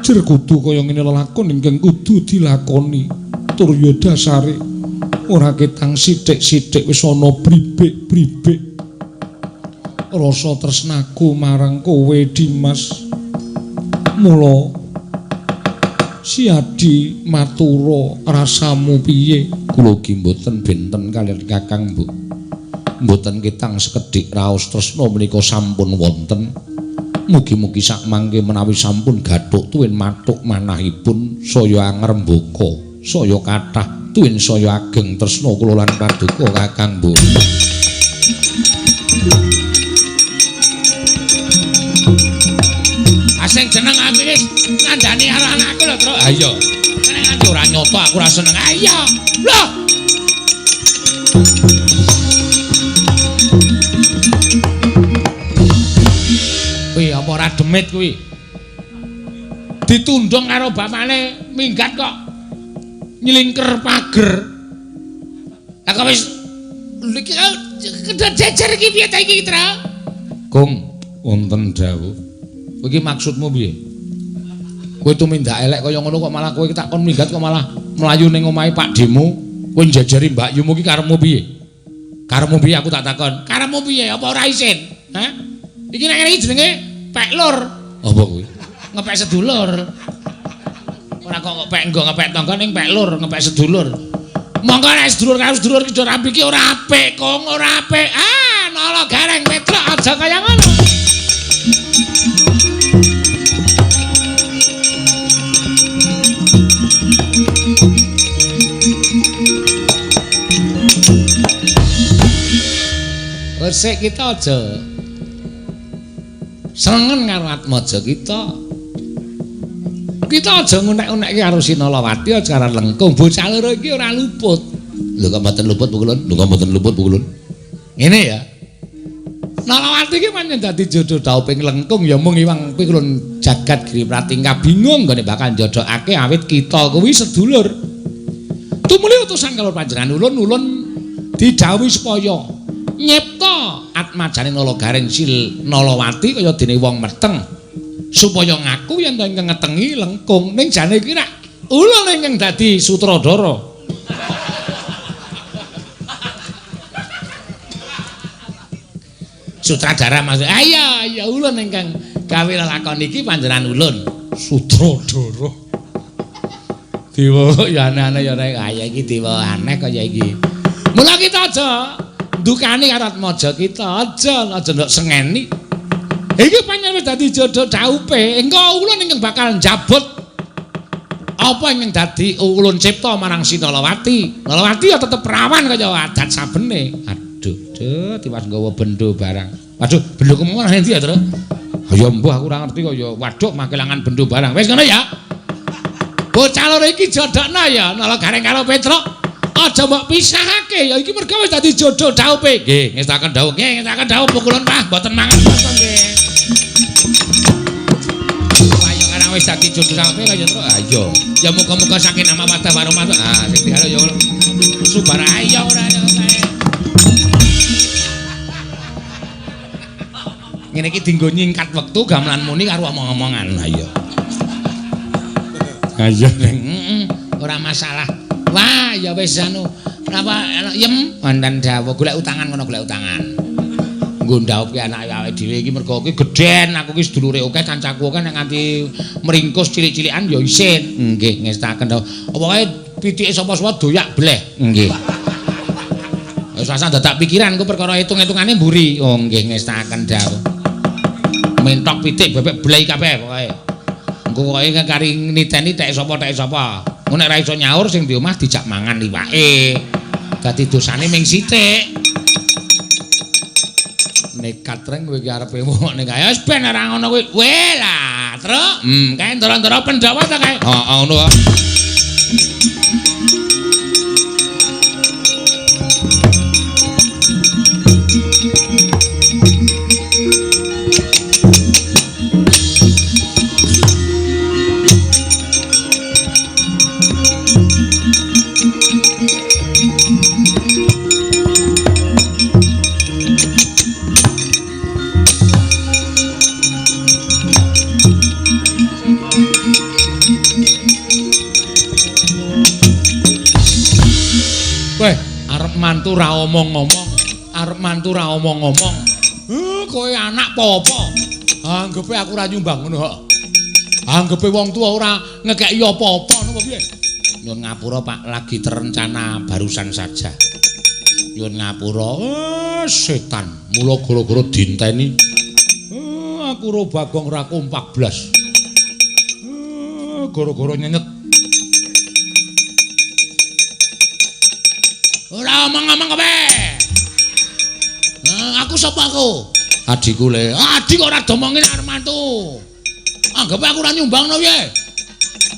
[SPEAKER 3] Jer kudu kaya ngene lelakon ingkang kudu dilakoni. Turya dasare ora ketang sithik-sithik wis ana bribik-bribik. Rasa tresnaku marang kowe Dimas. Mula siadi matura rasamu piye? Kula ugi mboten benten kaliyan Kakang Mbok. Mboten ketang sekedhik raos tresna menika sampun wonten. Mugi-mugi sakmangke menawi sampun gathuk tuwin matuk manahipun saya angrembaka, saya kathah tuwin saya ageng tresna kula lan paduka Kakang Mbok.
[SPEAKER 2] Asing jeneng aku wis ngandani karo anakku lho, Tru.
[SPEAKER 3] Ha iya.
[SPEAKER 2] Nek nganti ora nyoto aku ora seneng. Ayo. Loh. Kuwi apa ora demit kuwi? Ditundung karo bapakne minggat kok nyelingker pager. Lah kok wis iki kedah jejer iki piye ta iki, Tru?
[SPEAKER 3] Kung wonten dawuh. Kowe iki maksudmu piye? Kowe tumindak elek kaya ngono kok malah kowe tak kon minggat kok malah
[SPEAKER 2] mlayu ning omahe Pak Demo, kowe njajari Mbak Yumu ki karepmu piye? Karepmu piye aku tak takon. Karepmu piye? Apa ora isin? Hah? Iki nek ngene iki jenenge pek lur.
[SPEAKER 1] Apa kuwi?
[SPEAKER 2] Ngepek sedulur. Ora kok ngepek nggo ngepek tangga ning pek lur, ngepek sedulur. Monggo nek sedulur karo sedulur ki rapi ki ora apik, Kong, ora apik. Ah, nala gareng Petruk aja kaya ngono. Resik kita aja senengen karo Atmaja kita. Kita aja ngunek-unekke karo Sinalawati aja karo Lengkung. Bocah loro iki ora luput.
[SPEAKER 1] Lho kok mboten luput Bu Kulon? Lho kok mboten luput Bu Kulon?
[SPEAKER 2] Ngene ya. Nalawati iki pancen dadi jodoh dauping Lengkung ya mung Iwang Kulon jagat Giriprati kabingung nggone bakal njodhokake awit kita kuwi sedulur. Tumuli utusan karo panjenengan ulun didhawuhi supaya nyipta Atmajane Nalagareng Nalawati kaya dene wong meteng supaya ngaku yen to ingkang ngetengi Lengkung ning jane iki rak ulun ingkang dadi sutradara. Sutradara maksud ya ulun ingkang gawe lelakon iki panjenengan ulun sutradara. Dewa ya aneh-aneh ya rek kaya iki dewa aneh kaya iki. Mula kita aja ndukani karo Atmaja kita aja nduk sengeni. Iki pancen wis dadi jodoh daupe. Engko ulun ingkang bakal njabut apa ingkang dadi ulun cipta marang Sinalawati. Nalawati ya tetep perawan kaya adat sabene. Aduh, tiwas nggawa bendho barang. Waduh, bendho kemana endi ya, Tru? Ya mbuh aku ora ngerti kaya waduh makelangan bendho barang. Wis ngono ya. Bocah loro iki jodhokna ya Nalagareng karo Petruk. Aja mbok pisahake ya iki mergo wis dadi jodoh daupe. Nggih, ngestaken dawuh. Nggih, ngestaken dawuh pukulan Pak, mboten mangan mboten nggih. Ayo karang wis dadi jodoh daupe kaya Tru. Ah iya. Ya muga-muga saking nama wadah warumah. Ah sing dikaro ya subar ayo ora ngene iki dienggo nyingkat wektu gamelan muni karo omong-omongan. Ha iya. Ha iya ning ora masalah. Wah, ya wis anu. Napa yem wonten dawuh golek utangan ngono golek utangan. Nggo ndhawuhke anake awake dhewe iki mergo iki gedhen, aku iki sedulure akeh, kancaku akeh nek nganti meringkus cilik-cilikan ya isin. Nggih, ngestaken dawuh. Apa wae pitike sapa-sapa doyak bleh. Nggih. Wis rasane dadak pikiran ku perkara hitung-hitungane mburi. Oh nggih, ngestaken dawuh. Mentok pitik bebek blei kabeh pokoke. Engko kowe kari niteni tek sapa. Ngono nek ra iso nyaur sing di omah dijak mangan liwake. Dadi dosane ming sithik. Nekat reng kowe iki arepe mok ning kae wis ben ora ngono kuwi. Weh lah, Tru. Kae ndoro-ndoro Pandhawa ta kae. Heeh ngono kok. Mantu ra omong-omong, arep mantu ra omong-omong. Kowe anak apa? Anggepe aku ra nyumbang ngono kok. Anggepe wong tuwa ora ngekeki apa-apa ngono piye? Nyun ngapura Pak, lagi terencana barusan saja. Nyun ngapura, setan. Mula gara-gara dinteni. Aku ro Bagong Raku 14. Gara-gara nyenyet. Ora omong-omong kabeh. Aku sapa aku? Adikku le. Adik kok ora domongin arep mantu. Anggep aku ora nyumbangno piye?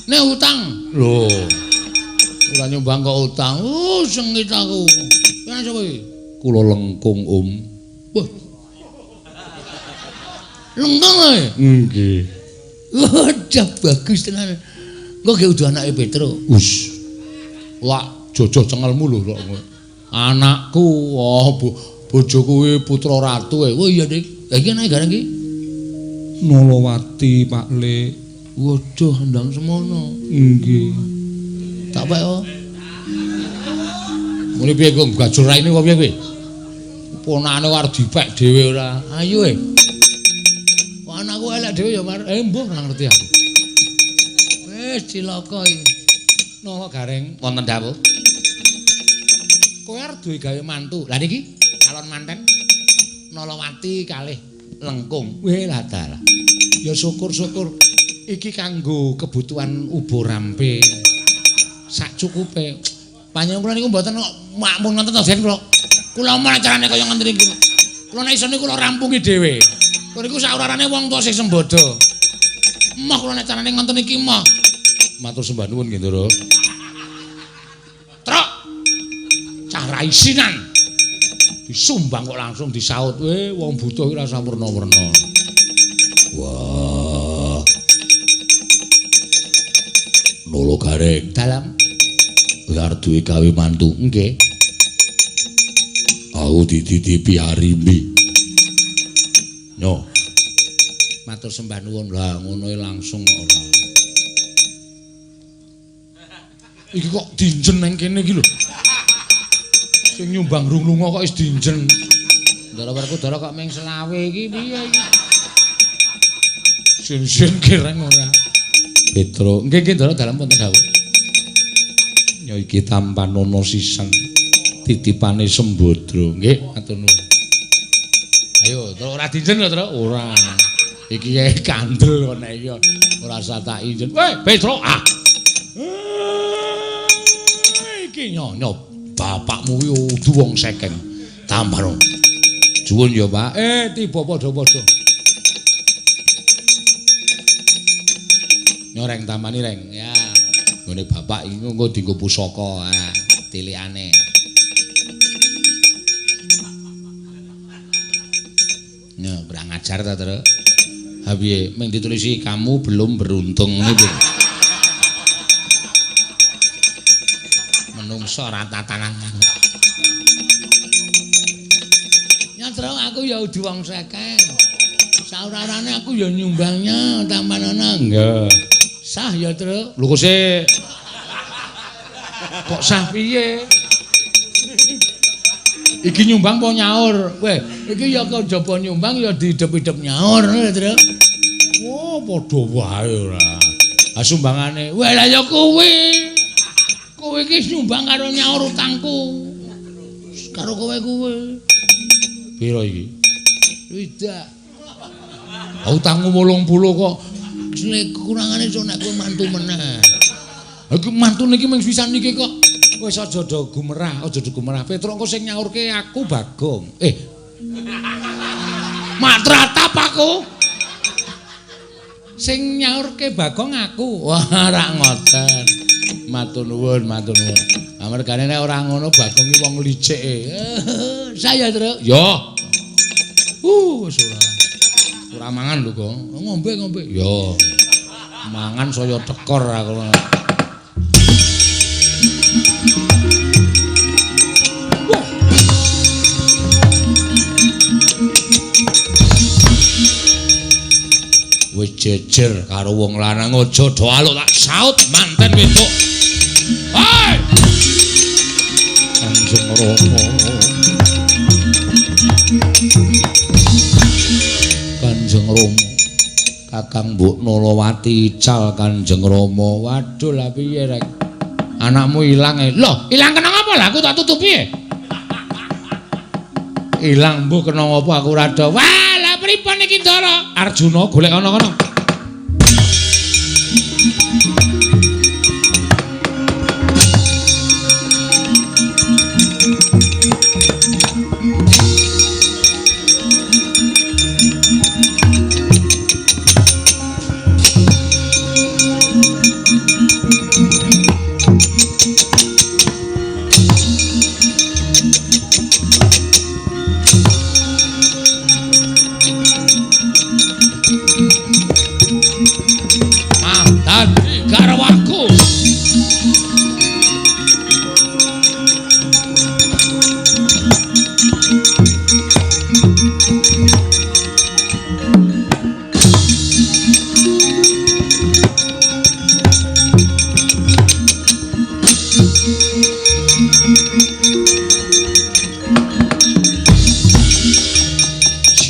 [SPEAKER 2] Nek utang. Lho. Ora nyumbang kok utang. Sengit aku. Kene sapa iki? Kula Lengkung, Om. Wah. Lengkung ae? Nggih. Waduh bagus tenan. Engko ge udah anake Petruk. Wis. Wah jojoh cengelmu lho kok. Anakku, bojoku kuwi putra ratu. Oh iya, Dik. Lah iki anake gareng iki. Nalawati, Pak Le. Waduh, ndang semono. Nggih.
[SPEAKER 3] Tak wae. Muni piye kok gajur raine kok piye kowe? Ponakane arep dipek dhewe ora. Ayo e. Anakku elek dhewe ya Mar. Mbuh ora ngerti aku. Wis cilaka iki. Nala Gareng wonten dawuh. Kowe arep duwe gawe mantu. Lah niki calon manten Nalawati kalih Lengkung. Weh lah dalah. Ya syukur-syukur iki kanggo kebutuhan ubo rampe. Sak cukupe. Panjenengan kula niku mboten kok makmun ngoten to Den kula. Kula menawa carane kaya ngoten niku. Kula nek iso niku kula rampungi dhewe. Kula niku saurarane wong tuwa sing sembodo. Moh kula nek carane ngoten iki moh. Matur sembah nuwun nggih, Ndoro. Truk. Cah raisinan. Disumbang kok langsung disaut. Weh, wong butuh iki ora sampurna-purna. Wah. Nala Gareng. Dalam. Arep duwe gawe mantu. Nggih. Aku dititipi Harimbi. Nyo. Matur sembah nuwun. Lah ngono langsung kok ora. Iki kok dinjen nang kene iki lho. Sing nyumbang rung lunga kok wis dinjen. Ndara Werkudara kok ming selawe iki piye iki? Sin-sin kireng ora. Petro, nggih Ndara dalem wonten dawuh. Ya iki Tampanono Siseng. Titipane Sembadra. Nggih, matur nuwun. Ayo, Tru ora dinjen lho, Tru. Ora. Iki kae kandel kok nek iki ora usah tak injen. Weh, Petro, ah. Iki nyonyop bapakmu iki udu wong sekeng. Tampano. Juwun ya, Pak. Tiba padha-padha. Nyoreng tampani reng. Ya. Ngene bapak iki engko dienggo pusaka. Ah, tilikane. Ya, kurang ajar ta, Tru. Ha piye? Ming ditulisi kamu belum beruntung niku. Menungso ora tatanan. Ya, Tru, aku ya udu wong sekeng. Saurarane aku ya nyumbangnya Tampanono. Nggih. Sah ya, Tru. Lho kok sik. Kok sah piye? Iki nyumbang apa nyaur? Weh, iki ya kejaba nyumbang ya didep-idep nyaur, Tru. Oh, padha wae ora. Ah sumbangane. Weh, lah ya kowe. Kowe iki nyumbang karo nyaur utangku. Karo kowe. Piro iki? Widak. Utangmu 80 kok. Sile kurangane iso nek kowe mantu meneh. Iki mantune iki mung sisan iki kok. Wis aja do gumerah, aja do gumerah. Petro engko sing nyaurke aku Bagong. Matratap aku. Sing nyaurke Bagong aku. Wah, ora ngoten. Matur nuwun. Amargane nek ora ngono Bagong iki wong licike. Saya, Tru. Yo. Wis ora. Ora mangan lho kok. Ngombe. Yo. Mangan saya tekor aku. Wis jejer karo wong lanang aja do aluk tak saut manten wedok. Hai! Kanjeng Rama. Kanjeng Rama. Kakang Mbok Nalawati ical Kanjeng Rama. Waduh lah piye rek? Anakmu ilang e. Loh, ilang kena apa lah aku tak tutupi e. Ilang mbuh kena apa aku ora do. Wah, lah pripun iki Ndara? Arjuna golek ana kono.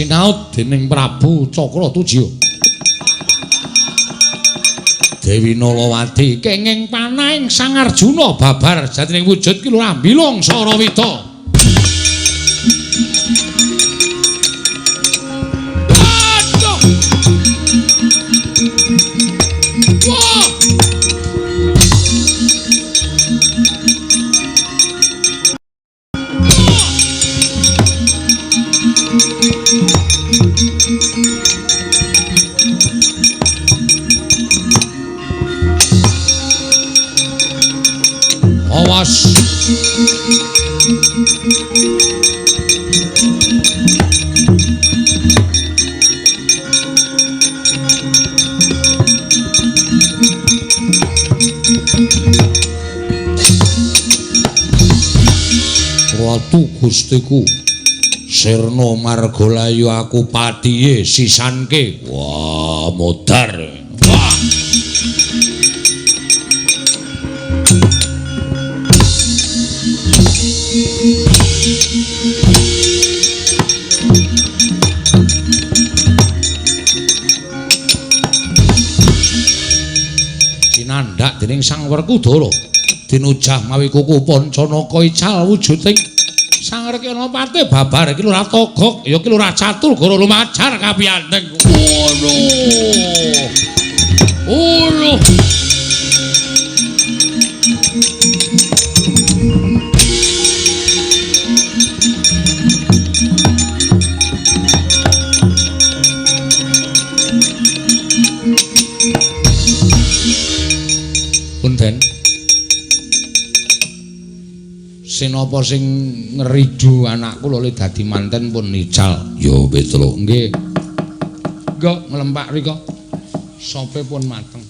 [SPEAKER 3] sinaut dening Prabu Cakratujya. Dewi Nalawati kenging panahing Sang Arjuna babar jatining wujud ki lho ambilung Sarawita. Aduh. Wah. Awas. Ratu Gustiku Sirna Margalayu aku patihe sisanke. Wah, modar. Wah. Cinandak dening Sang Werkudara dinujah mawi kuku Pancanaka ical wujuding Sang Rekanapati babar iki lho ora togok ya ki lho ora catur goro lumajar kapiyanteng. Ngono. Ngono. Punten. Sinapa sing ngridu anakku lho dadi manten pun nical. Ya betul. Nggih. Nggih nglempak rika. Sope pun mateng.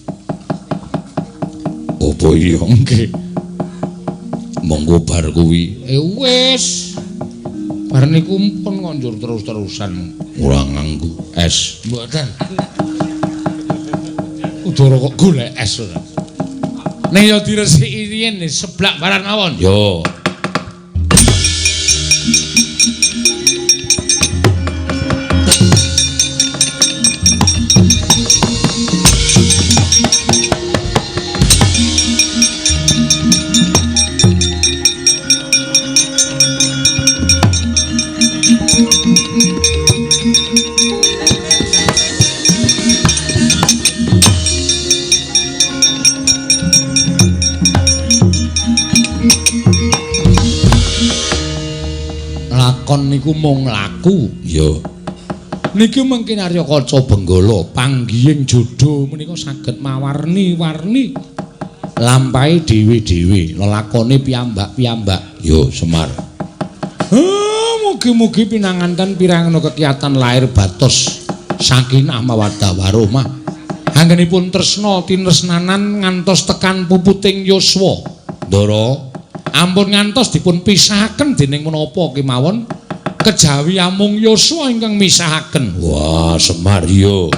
[SPEAKER 3] Apa iya nggih. Monggo bar kuwi. Wis. Bar niku pun ngonjur terus-terusan ora nganggo es. Mboten. Udara kok golek es ora. Ning ya diresiki riyen seblak barang mawon. Yo. Lakon niku mung laku. Ya. Niki mungkin Arya Kaca Benggala panggihing jodho menika saged mawarni-warni lampahe dhewe-dhewe lelakone piyambak-piyambak. Ya Semar. Mugi-mugi pinanganten pirangana kekiatan lair batos sakinah mawaddah warahmah. Anggenipun tresna tinresnanan ngantos tekan puputing yuswa. Ndara ampun ngantos dipun pisahaken dening menapa kemawon kejawi amung yuswa ingkang misahaken. Wah, Semar yo.